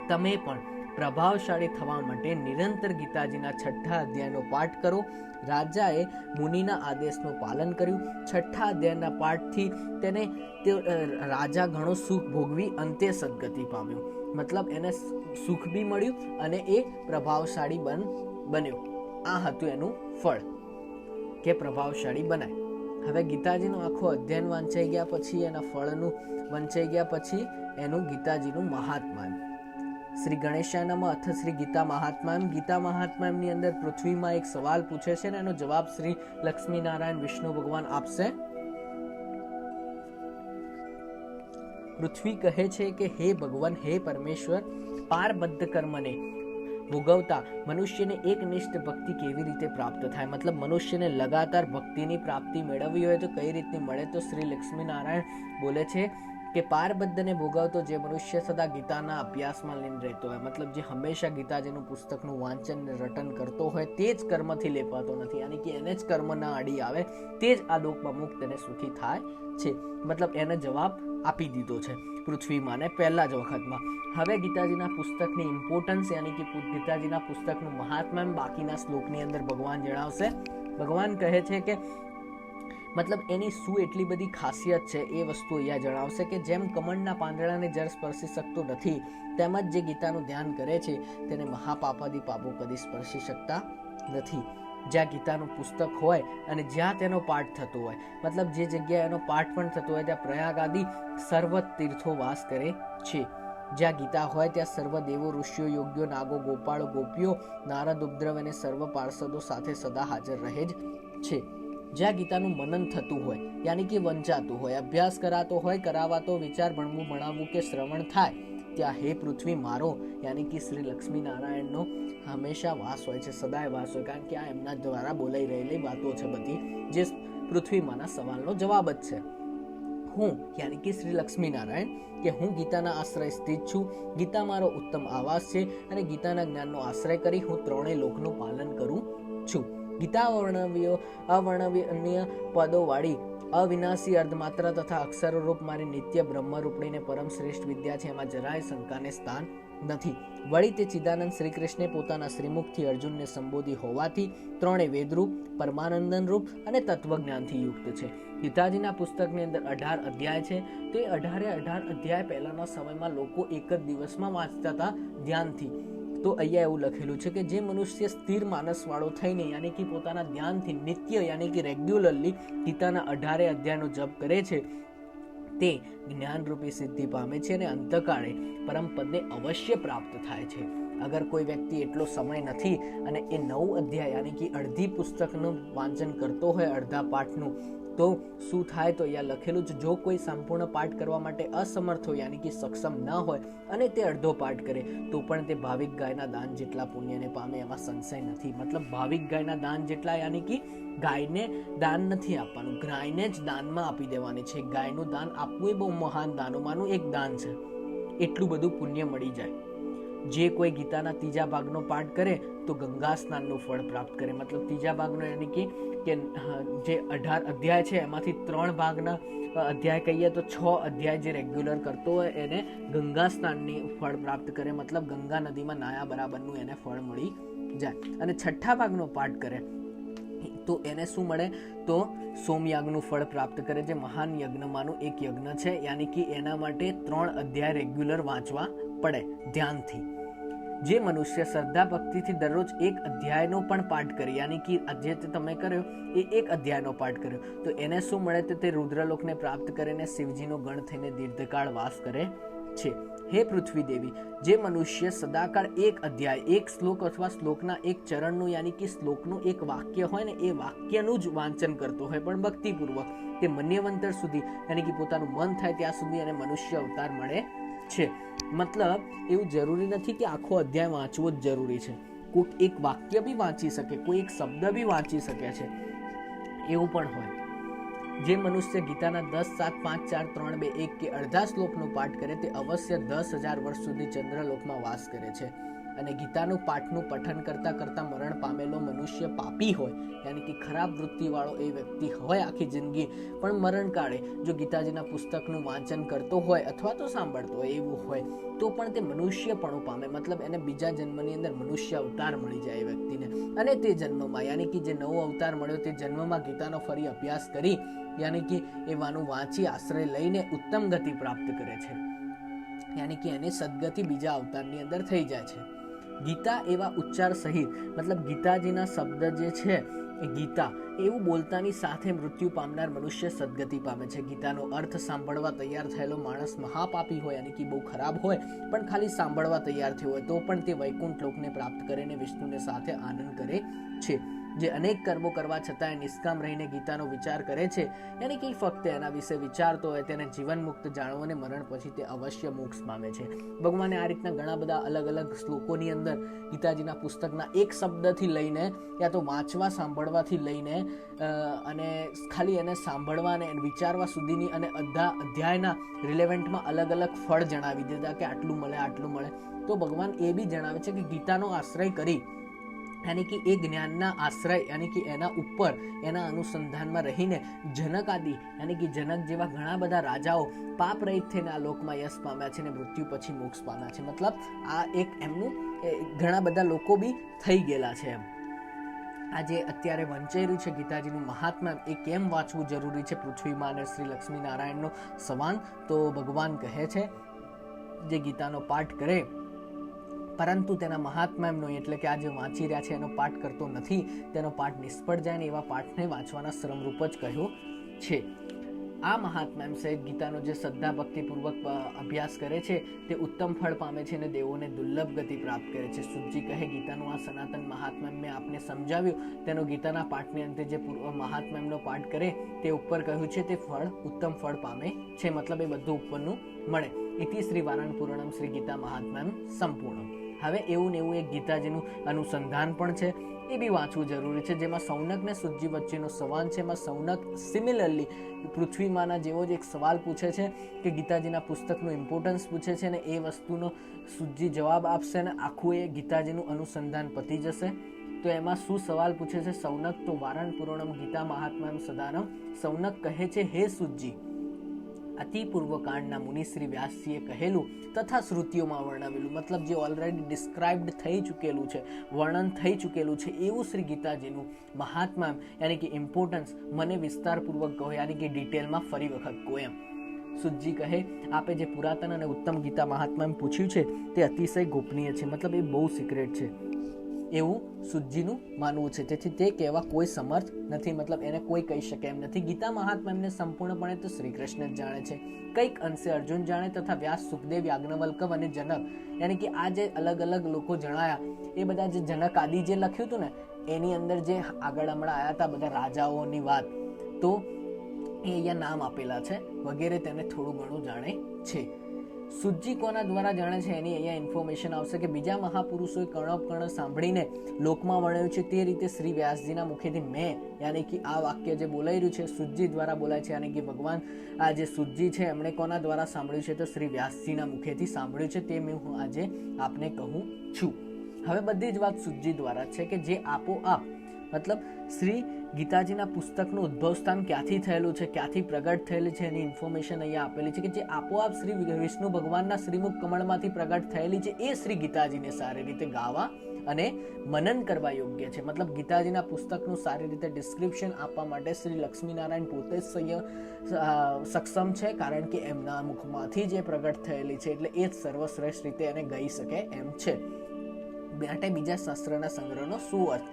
તમે પણ પ્રભાવશાળી થવા માટે નિરંતર ગીતાજીના 6થા અધ્યાયનો પાઠ કરો. રાજાએ મુનિના આદેશનું પાલન કર્યું. 6થા અધ્યાયના પાઠથી રાજા ઘણો સુખ ભોગવી અંતે સદગતિ પામ્યો. મતલબ એને સુખ બી મળ્યું અને એ પ્રભાવશાળી બન્યો. આ હતું એનું ફળ કે પ્રભાવશાળી બનાય. હવે ગીતાજીનું આખું અધ્યયન વાંચાઈ ગયા પછી, એના ફળનું વંચાઈ ગયા પછી એનું ગીતાજીનું મહાત્મ્ય. શ્રી ગણેશાય નમઃ. અથ શ્રી ગીતા મહાત્મ્યમ. ગીતા મહાત્મ્યમની અંદર પૃથ્વીમાં એક સવાલ પૂછે છે ને એનો જવાબ શ્રી લક્ષ્મીનારાયણ વિષ્ણુ ભગવાન આપશે. પૃથ્વી કહે છે કે હે ભગવાન, હે પરમેશ્વર, પારબદ્ધ કર્મને ભોગવતા મનુષ્યને એકનિષ્ઠ ભક્તિ કેવી રીતે પ્રાપ્ત થાય? મતલબ મનુષ્યને લગાતાર ભક્તિની પ્રાપ્તિ મેળવવી હોય તો કઈ રીતની મળે? તો શ્રી લક્ષ્મીનારાયણ બોલે છે કે પારબદ્ધને ભોગવતો જે મનુષ્ય સદા ગીતાના અભ્યાસમાં લીન રહેતો હોય, મતલબ જે હંમેશા ગીતાજીનું પુસ્તકનું વાંચન રટન કરતો હોય, તે જ કર્મથી લેપાતો નથી, યાની કે એને જ કર્મ ના આડી આવે, તે જ આ લોકમાં મુક્ત અને સુખી થાય છે. મતલબ એને જવાબ આપી દીધો છે પૃથ્વીમાં ને પહેલા જ વખતમાં. હવે ગીતાજીના પુસ્તકની ઇમ્પોર્ટન્સ યાની કે ગીતાજીના પુસ્તકનું મહાત્મ્ય બાકીના શ્લોકની અંદર ભગવાન જણાવશે. ભગવાન કહે છે કે મતલબ એની શું એટલી બધી ખાસિયત છે એ વસ્તુ અહીંયા જણાવશે કે જેમ કમળના પાંદડાને જળ સ્પર્શી શકતો નથી, તેમજ જે ગીતાનું ધ્યાન કરે છે તેને મહાપાપાદી પાપો કદી સ્પર્શી શકતા નથી. જ્યાં ગીતાનું પુસ્તક હોય અને જ્યાં તેનો પાઠ થતો હોય, મતલબ જે જગ્યાએ એનો પાઠ પણ થતો હોય ત્યાં પ્રયાગ આદિ સર્વ તીર્થો વાસ કરે છે. જ્યાં ગીતા હોય ત્યાં સર્વ દેવો, ઋષિઓ, યોગ્યો, નાગો, ગોપાળો, ગોપીઓ, નારદ, ઉપદ્રવ અને સર્વ પાર્ષદો સાથે સદા હાજર રહે જ છે. જ્યાં ગીતાનું મનન થતું હોય યાની કે વંચાતું હોય, અભ્યાસ કરાતો હોય, કરાવાતો, વિચાર ભણાવવું કે શ્રવણ થાય, ત્યાં હે પૃથ્વી મારો યાની કે શ્રી લક્ષ્મીનારાયણનો હંમેશા વાસ હોય છે, સદાય વાસ હોય. કારણ કે આ એમના દ્વારા બોલાઈ રહેલી વાતો છે બધી, જે પૃથ્વીમાંના સવાલનો જવાબ જ છે. હું યાની કે શ્રી લક્ષ્મીનારાયણ કે હું ગીતાના આશ્રય સ્થિત છું. ગીતા મારો ઉત્તમ આવાસ છે અને ગીતાના જ્ઞાનનો આશ્રય કરી હું ત્રણેય લોકનું પાલન કરું છું. ગીતા અવર્ણનીય પદો વાળી અવિનાશી અર્ધમાત્ર તથા અક્ષરો રૂપ મારી નિત્ય બ્રહ્મરૂપણીને પરમ શ્રેષ્ઠ વિદ્યા છે, એમાં જરાય શંકાને સ્થાન નથી. વળી તે ચિદાનંદ શ્રી કૃષ્ણે પોતાના શ્રીમુખથી અર્જુનને સંબોધી હોવાથી ત્રણેય વેદરૂપ, પરમાનંદન રૂપ અને તત્વજ્ઞાનથી યુક્ત છે. ગીતાજીના પુસ્તકની અંદર 18 અધ્યાય છે. તો એ 18 અધ્યાય પહેલાના સમયમાં લોકો એક જ દિવસમાં વાંચતા હતા ધ્યાનથી. તો અહીંયા એવું લખેલું છે કે જે મનુષ્ય સ્થિર માનસ વાળો થઈને યાની કે પોતાના ધ્યાનથી નિત્ય યાની કે રેગ્યુલરલી ગીતાના 18 અધ્યાયનો જપ કરે છે તે જ્ઞાનરૂપી સિદ્ધિ પામે છે અને અંતકાળે પરમ પદને અવશ્ય પ્રાપ્ત થાય છે. અગર કોઈ વ્યક્તિ એટલો સમય નથી અને એ 9 અધ્યાય યાની કે અડધી પુસ્તકનું વાંચન કરતો હોય, અડધા પાઠનું, તો શું થાય? તો અહીંયા લખેલું છે જો કોઈ સંપૂર્ણ પાઠ કરવા માટે અસમર્થ હોય યાની કે સક્ષમ ન હોય અને તે અડધો પાઠ કરે તો પણ તે ભાવિક ગાયના દાન જેટલા પુણ્યને પામે, એમાં સંશય નથી. મતલબ ભાવિક ગાયના દાન જેટલા યાની કે ગાયને દાન નથી આપવાનું, ગાયને જ દાનમાં આપી દેવાની છે. ગાયનું દાન આપવું એ બહુ મહાન દાનોમાંનું એક દાન છે. એટલું બધું પુણ્ય મળી જાય. જે કોઈ ગીતાના 3જા ભાગનો પાઠ કરે તો ગંગા સ્નાનનું ફળ પ્રાપ્ત કરે. મતલબ 3જા ભાગનો યાની કે જે 18 અધ્યાય છે એમાંથી 3 ભાગના અધ્યાય કહીએ તો 6 અધ્યાય જે રેગ્યુલર કરતો હોય એને ગંગા સ્નાનની ફળ પ્રાપ્ત કરે. મતલબ ગંગા નદીમાં નાયા બરાબરનું એને ફળ મળી જાય. અને 6થા ભાગનો પાઠ કરે તો એને શું મળે? તો સોમયાગનું ફળ પ્રાપ્ત કરે, જે મહાન યજ્ઞમાંનું એક યજ્ઞ છે. યાની કે એના માટે 3 અધ્યાય રેગ્યુલર વાંચવા પડે ધ્યાનથી. જે મનુષ્ય શ્રદ્ધા ભક્તિથી દરરોજ 1 અધ્યાયનો પણ પાઠ કરે, યાની કે જે તમે કર્યો એ 1 અધ્યાયનો પાઠ કર્યો, તો એને શું મળે? તો તે રુદ્રલોકને પ્રાપ્ત કરીને શિવજીનો ગણ થઈને દીર્ઘકાળ વાસ કરે છે. હે પૃથ્વી દેવી, જે મનુષ્ય સદાકાળ એક અધ્યાય, એક શ્લોક અથવા શ્લોકના એક ચરણનું યાની કે શ્લોકનું એક વાક્ય હોય ને એ વાક્યનું જ વાંચન કરતો હોય પણ ભક્તિપૂર્વક, તે મન્યવંતર સુધી યાની કે પોતાનું મન થાય ત્યાં સુધી એને મનુષ્ય અવતાર મળે છે. મતલબ એવું જરૂરી નથી કે આખો અધ્યાય વાંચવો જ જરૂરી છે. કોઈક એક વાક્ય બી વાંચી શકે, કોઈ એક શબ્દ બી વાંચી શકે છે, એવું પણ હોય. જે મનુષ્ય ગીતાના 10, 7, 5, 4, 3, 2, 1 કે અડધા શ્લોકનો પાઠ કરે તે અવશ્ય 10,000 વર્ષ સુધી ચંદ્રલોકમાં વાસ કરે છે. અને ગીતાનું પાઠનું પઠન કરતા કરતા મરણ પામેલો મનુષ્ય પાપી હોય યાની કે ખરાબ વૃત્તિવાળો એ વ્યક્તિ હોય આખી જિંદગી, પણ મરણકાળે જો ગીતાજીના પુસ્તકનું વાંચન કરતો હોય અથવા તો સાંભળતો હોય એવું હોય તો પણ તે મનુષ્યપણું પામે, મતલબ એને બીજા જન્મની અંદર મનુષ્ય અવતાર મળી જાય એ વ્યક્તિને. અને તે જન્મમાં યાની કે જે નવો અવતાર મળ્યો તે જન્મમાં ગીતાનો ફરી અભ્યાસ કરી યાની કે એવાનું વાંચી આશ્રય લઈને ઉત્તમ ગતિ પ્રાપ્ત કરે છે. યાની કે એને સદગતિ બીજા અવતારની અંદર થઈ જાય છે. ગીતા એવા ઉચ્ચાર સહિત, મતલબ ગીતાજીના શબ્દ જે છે એ ગીતા એવું બોલતાની સાથે મૃત્યુ પામનાર મનુષ્ય સદગતિ પામે છે. ગીતાનો અર્થ સાંભળવા તૈયાર થયેલો માણસ મહાપાપી હોય યાની કે બહુ ખરાબ હોય, પણ ખાલી સાંભળવા તૈયાર થયો હોય તો પણ તે વૈકુંઠ લોકને પ્રાપ્ત કરીને વિષ્ણુને સાથે આનંદ કરે છે. જે અનેક કર્મો કરવા છતાં નિષ્કામ રહીને ગીતાનો વિચાર કરે છે યાની કે ફક્ત એના વિશે વિચારતો હોય તેને જીવન મુક્ત જાણવો અને મરણ પછી તે અવશ્ય મોક્ષ પામે છે. ભગવાને આ રીતના ઘણા બધા અલગ અલગ શ્લોકોની અંદર ગીતાજીના પુસ્તકના એક શબ્દથી લઈને યા તો વાંચવા સાંભળવાથી લઈને અને ખાલી એને સાંભળવા અને વિચારવા સુધીની અને અડધા અધ્યાયના રિલેવન્ટમાં અલગ અલગ ફળ જણાવી દીધા કે આટલું મળે આટલું મળે. તો ભગવાન એ બી જણાવે છે કે ગીતાનો આશ્રય કરી યાની કે એ જ્ઞાનના આશ્રય યાની કે એના ઉપર એના અનુસંધાનમાં રહીને જનક આદિ યાની કે જનક જેવા ઘણા બધા રાજાઓ પાપ રહિત થઈને આ લોકમાં યશ પામ્યા છે અને મૃત્યુ પછી મોક્ષ પામ્યા છે. મતલબ આ એક એમનું ઘણા બધા લોકો બી થઈ ગયેલા છે. એમ આજે અત્યારે વંચાઈ રહ્યું છે ગીતાજીનું મહાત્મા એ કેમ વાંચવું જરૂરી છે પૃથ્વીમાં અને શ્રી લક્ષ્મી નારાયણનો સવાલ. તો ભગવાન કહે છે જે ગીતાનો પાઠ કરે પરંતુ તેના મહાત્મા એમનો એટલે કે આ જે વાંચી રહ્યા છે એનો પાઠ કરતો નથી, તેનો પાઠ નિષ્ફળ જાય ને એવા પાઠને વાંચવાના શ્રમરૂપ જ કહ્યું છે. આ મહાત્મા એમ સહિત ગીતાનો જે શ્રદ્ધા ભક્તિપૂર્વક અભ્યાસ કરે છે તે ઉત્તમ ફળ પામે છે અને દેવોને દુર્લભ ગતિ પ્રાપ્ત કરે છે. સુજી કહે ગીતાનું આ સનાતન મહાત્મા મેં આપને સમજાવ્યું, તેનો ગીતાના પાઠને અંતે જે મહાત્મા એમનો પાઠ કરે તે ઉપર કહ્યું છે તે ફળ ઉત્તમ ફળ પામે છે, મતલબ એ બધું ઉપરનું મળે. ઇતિ શ્રી વારાણ પૂર્ણમ શ્રી ગીતા મહાત્મા સંપૂર્ણ. હવે એવું ને એવું એક ગીતાજીનું અનુસંધાન પણ છે એ બી વાંચવું જરૂરી છે, જેમાં સૌનક ને સુજી વચ્ચેનો સંવાદ છે. એમાં સૌનક સિમિલરલી પૃથ્વીમાંના જેવો જ એક સવાલ પૂછે છે કે ગીતાજીના પુસ્તકનું ઇમ્પોર્ટન્સ પૂછે છે ને એ વસ્તુનો સુજી જવાબ આપશે ને આખું એ ગીતાજીનું અનુસંધાન પતી જશે. તો એમાં શું સવાલ પૂછે છે સૌનક? તો વારાણ પૂર્ણમ ગીતા મહાત્મા સદાનમ. સૌનક કહે છે હે સુજી, અતિ પૂર્વકાંડના મુનિશ્રી વ્યાસજીએ કહેલું તથા શ્રુતિઓમાં વર્ણવેલું, મતલબ જે ઓલરેડી ડિસ્ક્રાઇબ્ડ થઈ ચૂકેલું છે, વર્ણન થઈ ચૂકેલું છે એવું શ્રી ગીતાજીનું મહાત્મા યાની કે ઇમ્પોર્ટન્સ મને વિસ્તારપૂર્વક કહો યાની કે ડિટેલમાં ફરી વખત કહો એમ. સુજી કહે આપે જે પુરાતન અને ઉત્તમ ગીતા મહાત્મા પૂછ્યું છે તે અતિશય ગોપનીય છે, મતલબ એ બહુ સિક્રેટ છે એવું સુજીનું માનવું છે. તેથી તે કહેવા કોઈ સમર્થ નથી, મતલબ એને કોઈ કહી શકે એમ નથી. ગીતા મહાત્મા એમને સંપૂર્ણપણે તો શ્રી કૃષ્ણ જ જાણે છે, કંઈક અંશે અર્જુન જાણે તથા વ્યાસ, સુખદેવ, યાજ્ઞવલ્ક્ય અને જનક યાની કે આ જે અલગ અલગ લોકો જણાયા એ બધા જે જનક આદિ જે લખ્યું હતું ને એની અંદર જે આગળ હમણાં આવ્યા હતા બધા રાજાઓની વાત, તો એ અહીંયા નામ આપેલા છે વગેરે, તેને થોડું ઘણું જાણે છે. સુજી કોના દ્વારા જાણે છે એની અહીંયા ઇન્ફોર્મેશન આવશે કે બીજા મહાપુરુષોએ કર્ણોપકર્ણ સાંભળીને લોકમાં વર્ણ્યું છે તે રીતે શ્રી વ્યાસજીના મુખેથી મેં યાની કે આ વાક્ય જે બોલાઈ રહ્યું છે સુજી દ્વારા બોલાય છે, યાની કે ભગવાન આ જે સુજી છે એમણે કોના દ્વારા સાંભળ્યું છે તો શ્રી વ્યાસજીના મુખેથી સાંભળ્યું છે, તે મેં હું આજે આપને કહું છું. હવે બધી જ વાત સુજી દ્વારા છે કે જે આપોઆપ મતલબ શ્રી ગીતાજીના પુસ્તકનું ઉદ્ભવ સ્થાન ક્યાંથી થયેલું છે, ક્યાંથી પ્રગટ થયેલી છે એની ઇન્ફોર્મેશન અહીંયા આપેલી છે કે જે આપોઆપ શ્રી વિષ્ણુ ભગવાનના શ્રીમુખ કમળમાંથી પ્રગટ થયેલી છે એ શ્રી ગીતાજીને સારી રીતે ગાવા અને મનન કરવા યોગ્ય છે. મતલબ ગીતાજીના પુસ્તકનું સારી રીતે ડિસ્ક્રિપ્શન આપવા માટે શ્રી લક્ષ્મીનારાયણ પોતે જ સક્ષમ છે, કારણ કે એમના મુખમાંથી જે પ્રગટ થયેલી છે એટલે એ જ સર્વશ્રેષ્ઠ રીતે એને ગાઈ શકે એમ છે. માટે બીજા શાસ્ત્રના સંગ્રહનો શું અર્થ?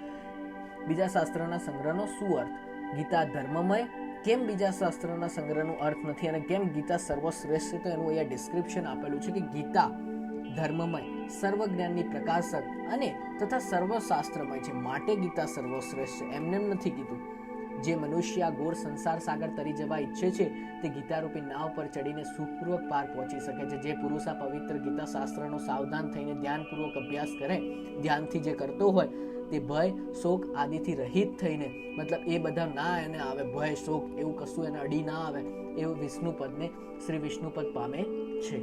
બીજા શાસ્ત્રના સંગ્રહનો શું અર્થ? ગીતા ધર્મમય કેમ બીજા શાસ્ત્રોના સંગ્રહનો અર્થ નથી અને કેમ ગીતા સર્વશ્રેષ્ઠ છે, તો એનું અહીંયા ડિસ્ક્રિપ્શન આપેલું છે કે ગીતા ધર્મમય, સર્વજ્ઞાનની પ્રકાશક અને તથા સર્વશાસ્ત્રમય છે, માટે ગીતા સર્વશ્રેષ્ઠ છે. એમને નથી કીધું. જે મનુષ્ય આ ઘોર સંસાર સાગર તરી જવા ઈચ્છે છે તે ગીતારૂપી નાવ પર ચડીને સુખપૂર્વક પાર પહોંચી શકે છે. જે પુરુષ આ પવિત્ર ગીતા શાસ્ત્રનો સાવધાન થઈને ધ્યાનપૂર્વક અભ્યાસ કરે, ધ્યાનથી જે કરતો હોય તે ભય, શોક આદિથી રહિત થઈને, મતલબ એ બધા ના એને આવે, ભય, શોક એવું કશું એને અડી ના આવે, એવું વિષ્ણુપદને શ્રી વિષ્ણુપદ પામે છે.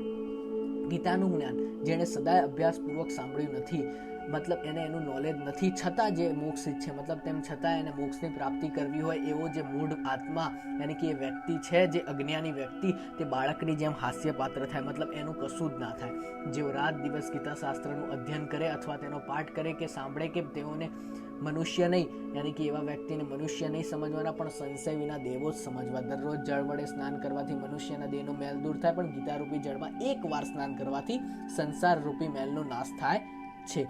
ગીતાનું જ્ઞાન જેણે સદાય અભ્યાસપૂર્વક સાંભળ્યું નથી, મતલબ એને એનું નોલેજ નથી, છતાં જે મોક્ષ ઈચ્છે, મતલબ તેમ છતાં એને મોક્ષની પ્રાપ્તિ કરવી હોય એવો જે મૂળ આત્મા યાની કે એ વ્યક્તિ છે, જે અજ્ઞાની વ્યક્તિ, તે બાળકની જેમ હાસ્યપાત્ર થાય, મતલબ એનું કશું જ ના થાય. જેઓ રાત દિવસ ગીતા શાસ્ત્રનું અધ્યયન કરે અથવા તેનો પાઠ કરે કે સાંભળે, કે તેઓને મનુષ્ય નહીં, યાની કે એવા વ્યક્તિને મનુષ્ય નહીં સમજવાના, પણ સંશય વિના દેવો જ સમજવા. દરરોજ જળ વડે સ્નાન કરવાથી મનુષ્યના દેહનો મેલ દૂર થાય, પણ ગીતારૂપી જળમાં એકવાર સ્નાન કરવાથી સંસાર રૂપી મેલનો નાશ થાય છે.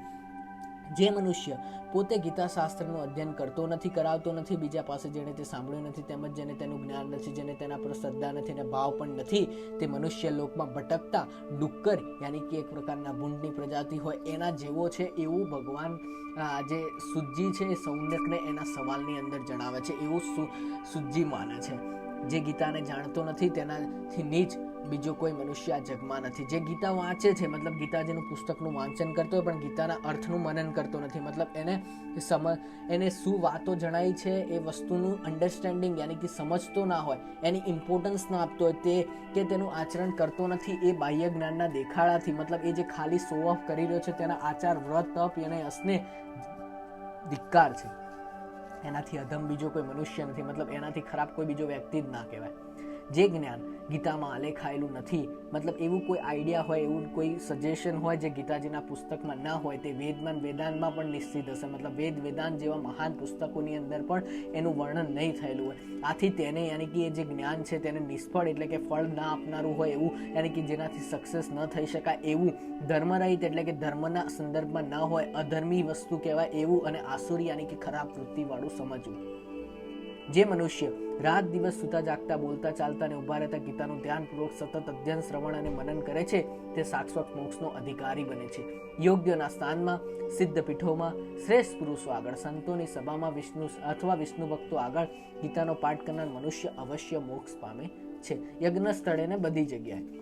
જે મનુષ્ય પોતે ગીતા શાસ્ત્રનું અધ્યયન કરતો નથી, કરાવતો નથી બીજા પાસે, જેને તે સાંભળ્યું નથી, તેમજ જેને તેનું જ્ઞાન નથી, જેને તેના પર શ્રદ્ધા નથી અને ભાવ પણ નથી, તે મનુષ્ય લોકમાં ભટકતા ડુક્કર યાની કે એક પ્રકારના ભૂંડની પ્રજાતિ હોય એના જેવો છે, એવું ભગવાન જે સુજી છે એ સૌનકને એના સવાલની અંદર જણાવે છે. એવું સુજી માને છે. જે ગીતાને જાણતો નથી તેનાથી નીચ બીજો કોઈ મનુષ્ય આ જગમાં નથી. જે ગીતા વાંચે છે, મતલબ ગીતાજીનું પુસ્તકનું વાંચન કરતો હોય પણ ગીતાના અર્થનું મનન કરતો નથી, મતલબ એને શું વાતો જણાઈ છે એ વસ્તુનું અન્ડરસ્ટેન્ડિંગ યાની કે સમજતો ના હોય, એની ઇમ્પોર્ટન્સ ના આપતો હોય, તે કે તેનું આચરણ કરતો નથી, એ બાહ્ય જ્ઞાનના દેખાડાથી, મતલબ એ જે ખાલી શો ઓફ કરી રહ્યો છે, તેના આચાર, વ્રત, તપ અને અસને ધિક્કાર છે. એનાથી અધમ બીજો કોઈ મનુષ્ય નથી, મતલબ એનાથી ખરાબ કોઈ બીજો વ્યક્તિ જ ના કહેવાય. જે જ્ઞાન ગીતામાં આલેખાયેલું નથી, મતલબ એવું કોઈ આઈડિયા હોય, એવું કોઈ સજેશન હોય જે ગીતાજીના પુસ્તકમાં ના હોય, તે વેદાંતમાં પણ નિશ્ચિત હશે, મતલબ વેદાંત જેવા મહાન પુસ્તકોની અંદર પણ એનું વર્ણન નહીં થયેલું હોય. આથી તેને યાની કે એ જે જ્ઞાન છે તેને નિષ્ફળ એટલે કે ફળ ના આપનારું હોય એવું, યાની કે જેનાથી સક્સેસ ન થઈ શકાય એવું, ધર્મરહિત એટલે કે ધર્મના સંદર્ભમાં ન હોય, અધર્મી વસ્તુ કહેવાય એવું, અને આસુરી યાની કે ખરાબ વૃત્તિવાળું સમજવું. જે મનુષ્ય રાત દિવસ સુતા જાગતા, બોલતા ચાલતા અને ઉભા રહેતા ગીતાનું ધ્યાનપૂર્વક સતત અધ્યયન, શ્રવણ અને મનન કરે છે, તે શાશ્વત મોક્ષનો અધિકારી બને છે. યોગ્યના સ્થાનમાં, સિદ્ધ પીઠોમાં, શ્રેષ્ઠ પુરુષો આગળ, સંતોની સભામાં, વિષ્ણુ ભક્તો આગળ ગીતાનો પાઠ કરનાર મનુષ્ય અવશ્ય મોક્ષ પામે છે. યજ્ઞ સ્થળે ને બધી જગ્યાએ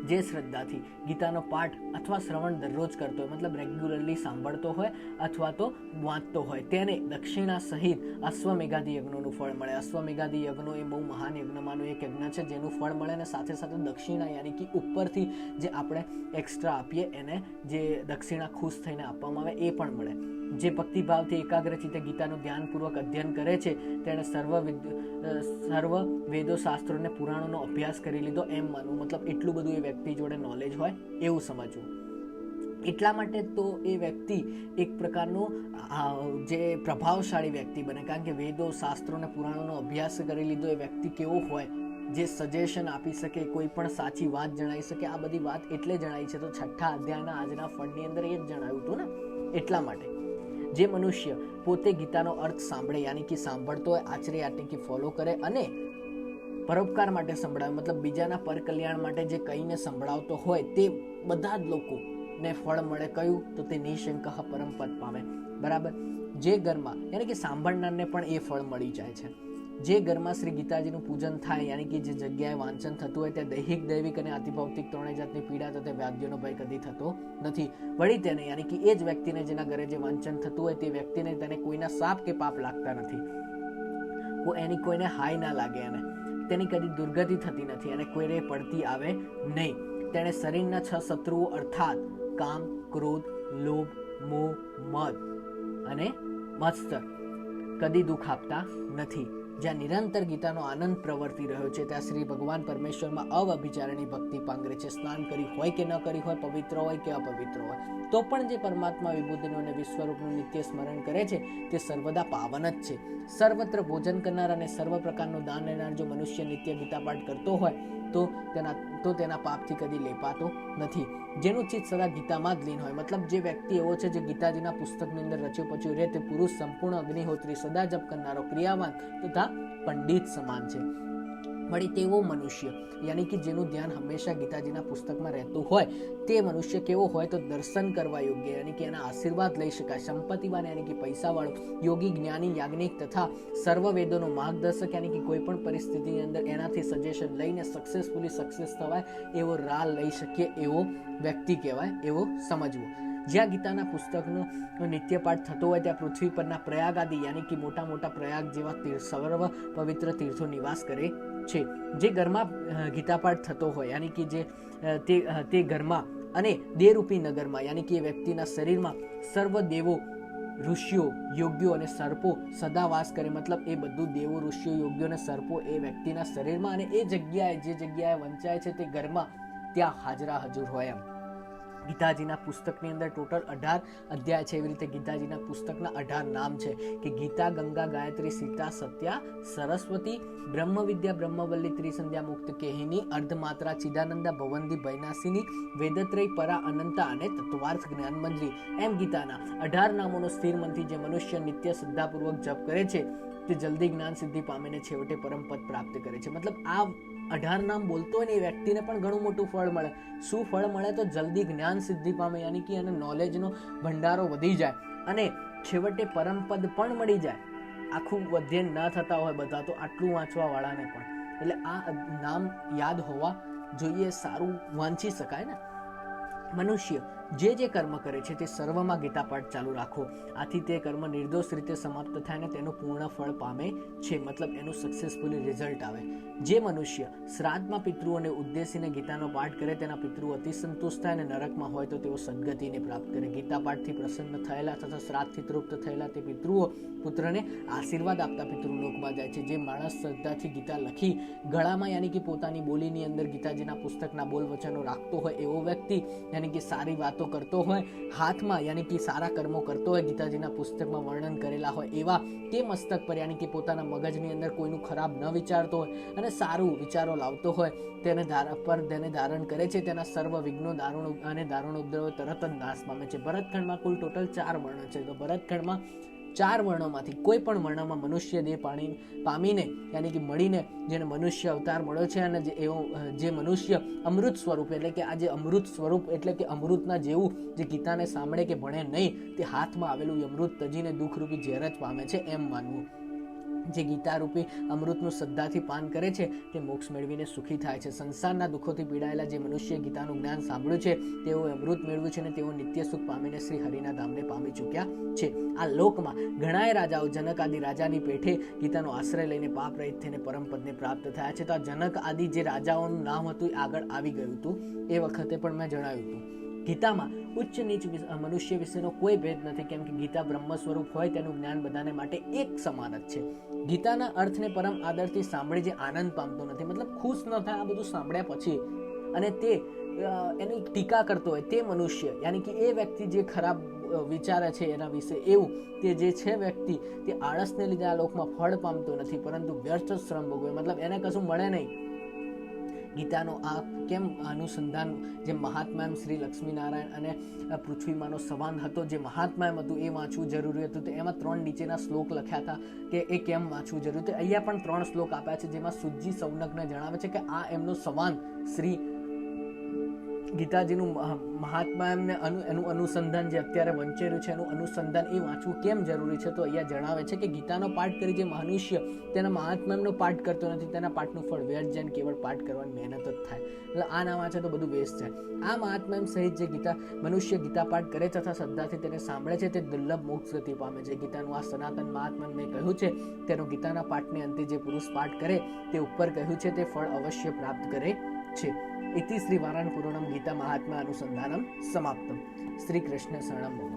જે શ્રદ્ધાથી ગીતાનો પાઠ અથવા શ્રવણ દરરોજ કરતો હોય, મતલબ રેગ્યુલરલી સાંભળતો હોય અથવા તો વાંચતો હોય, તેને દક્ષિણા સહિત અશ્વમેઘાદી યજ્ઞોનું ફળ મળે. અશ્વમેઘાદી યજ્ઞો એ બહુ મહાન યજ્ઞમાંનું એક યજ્ઞ છે, જેનું ફળ મળે, અને સાથે સાથે દક્ષિણા યાની કે ઉપરથી જે આપણે એક્સ્ટ્રા આપીએ એને જે દક્ષિણા ખુશ થઈને આપવામાં આવે એ પણ મળે. જે ભક્તિભાવથી એકાગ્રચિત્તે ગીતાનું ધ્યાનપૂર્વક અધ્યયન કરે છે, તેણે સર્વ વેદો, શાસ્ત્રોને, પુરાણોનો અભ્યાસ કરી લીધો એમ માનવું, મતલબ એટલું બધું એ વ્યક્તિ જોડે નોલેજ હોય એવું સમજવું. એટલા માટે તો એ વ્યક્તિ એક પ્રકારનો જે પ્રભાવશાળી વ્યક્તિ બને, કારણ કે વેદો, શાસ્ત્રો અને પુરાણોનો અભ્યાસ કરી લીધો એ વ્યક્તિ કેવો હોય, જે સજેશન આપી શકે, કોઈ પણ સાચી વાત જણાવી શકે. આ બધી વાત એટલે જણાવી છે તો 6થા અધ્યાયના આજના ફળની અંદર એ જ જણાવ્યું હતું ને. એટલા માટે જે મનુષ્ય પોતે ગીતાનો અર્થ સાંભળે, યાની કે સાંભળતો હોય, આચરે યાની કે ફોલો કરે અને પરોપકાર માટે સંભળાવે, મતલબ બીજાના પર કલ્યાણ માટે જે કહીને સંભળાવતો હોય, તે બધા જ લોકોને ફળ મળે. કયું? તો તે નિશંક પરમ પદ પામે. બરાબર. જે ઘરમાં યાની કે સાંભળનારને પણ એ ફળ મળી જાય છે. જે ઘરમાં શ્રી ગીતાજીનું પૂજન થાય, યાની કે જે જગ્યાએ વાંચન થતું હોય, ત્યાં દૈહિક, દૈવિક અને અતિભૌતિક ત્રણેય જાતની પીડા તથા વ્યાધિઓનો ભય કદી થતો નથી. વળી તેને યાની કે એ જ વ્યક્તિને જેના ઘરે જે વાંચન થતું હોય, તે વ્યક્તિને તેને કોઈના સાપ કે પાપ લાગતા નથી, એની કોઈને હાય ના લાગે, એને તેની કદી દુર્ગતિ થતી નથી અને કોઈને પડતી આવે નહીં. તેણે શરીરના 6 શત્રુઓ અર્થાત કામ, ક્રોધ, લોભ, મોહ, મદ અને મત્સર કદી દુઃખ આપતા નથી. જ્યાં નિરંતર ગીતાનો આનંદ પ્રવર્તી રહ્યો છે, ત્યાં શ્રી ભગવાન પરમેશ્વરમાં અવ્યભિચારની ભક્તિ પાંગરે છે. સ્નાન કરી હોય કે ન કરી હોય, પવિત્ર હોય કે અપવિત્ર હોય, તો પણ જે પરમાત્મા વિભૂતિનું અને વિશ્વરૂપનું નિત્ય સ્મરણ કરે છે, તે સર્વદા પાવન જ છે. સર્વત્ર ભોજન કરનાર અને સર્વ પ્રકારનું દાન લેનાર જો મનુષ્ય નિત્ય ગીતા પાઠ કરતો હોય, તો તેના પાપથી કદી લેપાતો નથી. જેનું ચિત્ત સદા ગીતામાં જ લીન હોય, મતલબ જે વ્યક્તિ એવો છે જે ગીતાજીના પુસ્તકની અંદર રચ્યું પચ્યું રહે, તે પુરુષ સંપૂર્ણ અગ્નિહોત્રી, સદા જપ કરનારો, ક્રિયાવાન તથા પંડિત સમાન છે. વળી તેવો મનુષ્ય યાની કે જેનું ધ્યાન હંમેશા ગીતાજીના પુસ્તકમાં રહેતું હોય, તે મનુષ્ય કેવો હોય તો દર્શન કરવા યોગ્ય, યાની કે એના આશીર્વાદ લઈ શકાય, સંપત્તિવાન યાની કે પૈસાવાળો, યોગી, જ્ઞાની, યાજ્ઞિક તથા સર્વ વેદોનો માર્ગદર્શક, યાની કે કોઈ પણ પરિસ્થિતિની અંદર એનાથી સજેશન લઈને સક્સેસફુલી સક્સેસ થવાય એવો રાહ લઈ શકીએ એવો વ્યક્તિ કહેવાય, એવો સમજવો. જ્યાં ગીતાના પુસ્તકનો નિત્યપાઠ થતો હોય ત્યાં પૃથ્વી પરના પ્રયાગ આદિ યાની કે મોટા મોટા પ્રયાગ જેવા સર્વ પવિત્ર તીર્થો નિવાસ કરે છે. જે ઘરમાં ગીતાપાઠ થતો હોય યાની કે જે તે ઘરમાં અને દેવરૂપી નગરમાં યાની કે એ વ્યક્તિના શરીરમાં સર્વ દેવો, ઋષિઓ, યોગ્યો અને સર્પો સદા વાસ કરે, મતલબ એ બધું દેવો, ઋષિઓ, યોગ્યો અને સર્પો એ વ્યક્તિના શરીરમાં અને એ જગ્યાએ જે જગ્યાએ વંચાય છે તે ઘરમાં ત્યાં હાજરા હજુર હોય. એમ ગીતાજીના પુસ્તકની અંદર ટોટલ 18 અધ્યાય છે. એવી રીતે ગીતાજીના પુસ્તકના 18 નામ છે કે ગીતા, ગંગા, ગાયત્રી, સીતા, સત્યા, સરસ્વતી, બ્રહ્મ વિદ્યા, બ્રહ્મવલ્લી, ત્રિસંધ્યા, મુક્ત કેહિની, અર્ધમાત્રા, ચિદાનંદા, ભવંદી, ભયનાશિની, વેદત્રય, પરા, અનંતા અને તત્વાર્થ જ્ઞાન મંજરી. એમ ગીતાના 18 નામોનો સ્થિર મનથી જે મનુષ્ય નિત્ય શ્રદ્ધાપૂર્વક જપ કરે છે તે જલ્દી જ્ઞાન સિદ્ધિ પામીને છેવટે પરમ પદ પ્રાપ્ત કરે છે. મતલબ આ 18 નામ બોલતો હોય ને એ વ્યક્તિને પણ ઘણું મોટું ફળ મળે. શું ફળ મળે તો જલ્દી જ્ઞાન સિદ્ધિ પામે, યાની કે એને નોલેજનો ભંડારો વધી જાય અને છેવટે પરમ પદ પણ મળી જાય. આખું અધ્યયન ના થતા હોય બધા તો આટલું વાંચવા વાળાને પણ, એટલે આ નામ યાદ હોવા જોઈએ, સારું વાંચી શકાય ને. મનુષ્ય જે કર્મ કરે છે તે સર્વમાં ગીતાપાઠ ચાલુ રાખો, આથી તે કર્મ નિર્દોષ રીતે સમાપ્ત થાય ને તેનું પૂર્ણ ફળ પામે છે, મતલબ એનું સક્સેસફુલી રિઝલ્ટ આવે. જે મનુષ્ય શ્રાદ્ધમાં પિતૃઓને ઉદ્દેશીને ગીતાનો પાઠ કરે તેના પિતૃઓ અતિ સંતુષ્ટ થાય અને નરકમાં હોય તો તેઓ સદગતિને પ્રાપ્ત કરે. ગીતા પાઠથી પ્રસન્ન થયેલા તથા શ્રાદ્ધથી તૃપ્ત થયેલા તે પિતૃઓ પુત્રને આશીર્વાદ આપતા પિતૃલોકમાં જાય છે. જે માણસ શ્રદ્ધાથી ગીતા લખી ગળામાં યાની કે પોતાની બોલીની અંદર ગીતાજીના પુસ્તકના બોલ વચનો રાખતો હોય એવો વ્યક્તિ, યાની કે સારી વાતો કરતો હોય, હાથમાં યાની કે સારા કર્મો કરતો હોય, ગીતાજીના પુસ્તકમાં વર્ણન કરેલા હોય એવા, તે મસ્તક પર યાની કે પોતાના મગજની અંદર કોઈનું ખરાબ ન વિચારતો હોય અને સારું વિચારો લાવતો હોય, તેને ધારણ કરે છે, તેના સર્વ વિઘ્નો, દારૂણ ઉપદ્રવ તરત જ નાશ પામે છે. ભરતખંડમાં કુલ ટોટલ 4 વર્ણો છે. તો ભરતખંડમાં 4 વર્ણોમાંથી કોઈ પણ વર્ણમાં મનુષ્ય દેહ પામીને યાની કે મળીને જેને મનુષ્ય અવતાર મળ્યો છે અને જે મનુષ્ય અમૃત સ્વરૂપ, એટલે કે આ જે અમૃત સ્વરૂપ એટલે કે અમૃતના જેવું જે ગીતાને સાંભળે કે ભણે નહીં, તે હાથમાં આવેલું અમૃત તજીને દુઃખરૂપી ઝેર જ પામે છે એમ માનવું. જે ગીતા રૂપી અમૃતનું શ્રદ્ધાથી પાન કરે છે તે મોક્ષ મેળવીને સુખી થાય છે. સંસારના દુઃખોથી પીડાયેલા જે મનુષ્ય ગીતાનું જ્ઞાન સાંભળ્યું છે તેઓ અમૃત મેળવ્યું છે અને તેઓ નિત્ય સુખ પામીને શ્રી હરિના ધામને પામી ચૂક્યા છે. આ લોકમાં ઘણાય રાજાઓ જનક આદિ રાજાની પેઠે ગીતાનો આશ્રય લઈને પાપ રહિત થઈને પરમ પદને પ્રાપ્ત થયા છે. તો આ જનક આદિ જે રાજાઓનું નામ હતું એ આગળ આવી ગયું હતું, એ વખતે પણ મેં જણાવ્યું હતું. ગીતામાં ઉચ્ચ નીચ મનુષ્ય વિશેનો કોઈ ભેદ નથી, કેમ કે ગીતા બ્રહ્મ સ્વરૂપ હોય તેનું જ્ઞાન બધાને માટે એક સમાન જ છે. ગીતાના અર્થને પરમ આદરથી સાંભળી જે આનંદ પામતો નથી, મતલબ ખુશ ન થાય આ બધું સાંભળ્યા પછી, અને તે એની ટીકા કરતો હોય તે મનુષ્ય, યાની કે એ વ્યક્તિ જે ખરાબ વિચારે છે એના વિશે એવું, તે જે છે વ્યક્તિ તે આળસને લીધે આ લોકમાં ફળ પામતો નથી, પરંતુ વ્યર્થ શ્રમ ભોગવે, મતલબ એને કશું મળે નહીં. ગીતાનો આ કેમ અનુસંધાન, જે મહાત્મા શ્રી લક્ષ્મીનારાયણ અને પૃથ્વીમાંનો સંવાદ હતો, જે મહાત્મા હતું એ વાંચવું જરૂરી હતું. તો એમાં 3 નીચેના શ્લોક લખ્યા હતા કે એ કેમ વાંચવું જરૂરી હતું. અહીંયા પણ 3 શ્લોક આપ્યા છે, જેમાં સુજી સૌનકને જણાવે છે કે આ એમનો સંવાદ શ્રી ગીતાજીનું મહાત્મા એનું અનુસંધાન જે અત્યારે વંચેલું છે એનું અનુસંધાન એ વાંચવું કેમ જરૂરી છે. તો અહીંયા જણાવે છે કે ગીતાનો પાઠ કરી જે મનુષ્ય તેના મહાત્માનો પાઠ કરતો નથી, તેના પાઠનું ફળ વ્યર્થ જાય, કેવળ પાઠ કરવાની મહેનત જ થાય. એટલે આ ના વાંચે તો બધું વેસ્ટ જાય. આ મહાત્મા સહિત જે મનુષ્ય ગીતા પાઠ કરે તથા શ્રદ્ધાથી તેને સાંભળે છે તે દુર્લભ મોક્ષ ગતિ પામે છે. ગીતાનું આ સનાતન મહાત્મા મેં કહ્યું છે તેનો ગીતાના પાઠને અંતે જે પુરુષ પાઠ કરે તે ઉપર કહ્યું છે તે ફળ અવશ્ય પ્રાપ્ત કરે છે. ઇતિ શ્રી વારાણ પૂર્ણમ ગીતા મહાત્મા અનુસંધાનમ સમાપ્તમ. શ્રી કૃષ્ણ શરણમ મમ.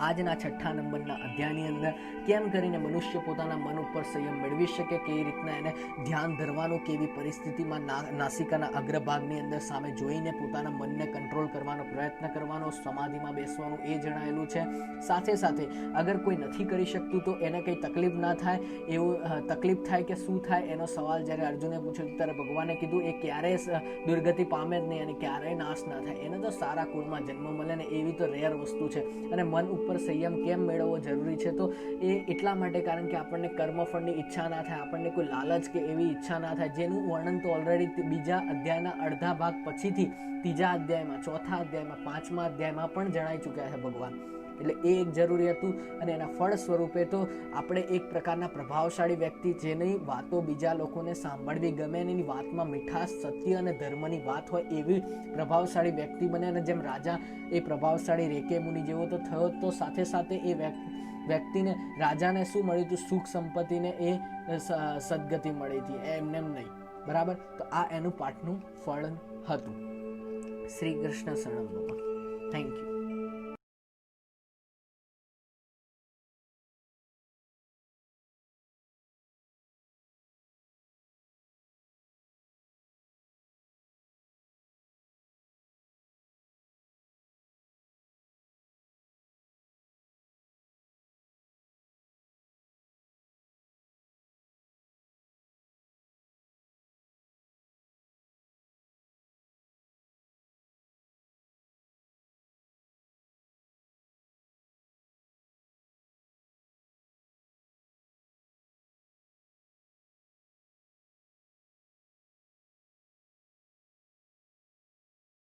આજના 6 નંબરના અધ્યાયની અંદર કેમ કરીને મનુષ્ય પોતાના મન ઉપર સંયમ મેળવી શકે, કેવી રીતના એને ધ્યાન ધરવાનું, કેવી પરિસ્થિતિમાં નાસિકાના અગ્રભાગની અંદર સામે જોઈને પોતાના મનને કંટ્રોલ કરવાનો પ્રયત્ન કરવાનો, સમાધિમાં બેસવાનું, એ જણાયેલું છે. સાથે સાથે અગર કોઈ નથી કરી શકતું તો એને કંઈ તકલીફ ના થાય, એવું તકલીફ થાય કે શું થાય એનો સવાલ જ્યારે અર્જુને પૂછ્યો ત્યારે ભગવાને કીધું એ ક્યારેય દુર્ગતિ પામે જ નહીં અને ક્યારેય નાશ ના થાય, એને તો સારા કુળમાં જન્મ મળે ને એવી તો રેર વસ્તુ છે. અને મન ઉપર સંયમ કેમ મેળવવો જરૂરી છે, તો એ એટલા માટે કારણ કે આપણને કર્મફળની ઈચ્છા ના થાય, આપણને કોઈ લાલચ કે એવી ઈચ્છા ના થાય, જેનું વર્ણન તો ઓલરેડી બીજા અધ્યાયના અડધા ભાગ પછીથી ત્રીજા અધ્યાયમાં, ચોથા અધ્યાયમાં, પાંચમા અધ્યાયમાં પણ જણાઈ ચૂક્યા છે ભગવાન. એટલે એ એક જરૂરી હતું. અને એના ફળ સ્વરૂપે તો આપણે એક પ્રકારના પ્રભાવશાળી વ્યક્તિ, જેની વાતો બીજા લોકોને સાંભળવી ગમે, એની વાતમાં મીઠાશ, સત્ય અને ધર્મની વાત હોય એવી પ્રભાવશાળી વ્યક્તિ બને. અને જેમ રાજા એ પ્રભાવશાળી રેકે મુનિ જેવો તો થયો, તો સાથે સાથે એ વ્યક્તિને, રાજાને શું મળ્યું હતું? સુખ સંપત્તિને એ સદગતિ મળી હતી, એમને એમ નહીં. બરાબર, તો આ એનું પાઠનું ફળ હતું. શ્રી કૃષ્ણ શરણમ. Thank you.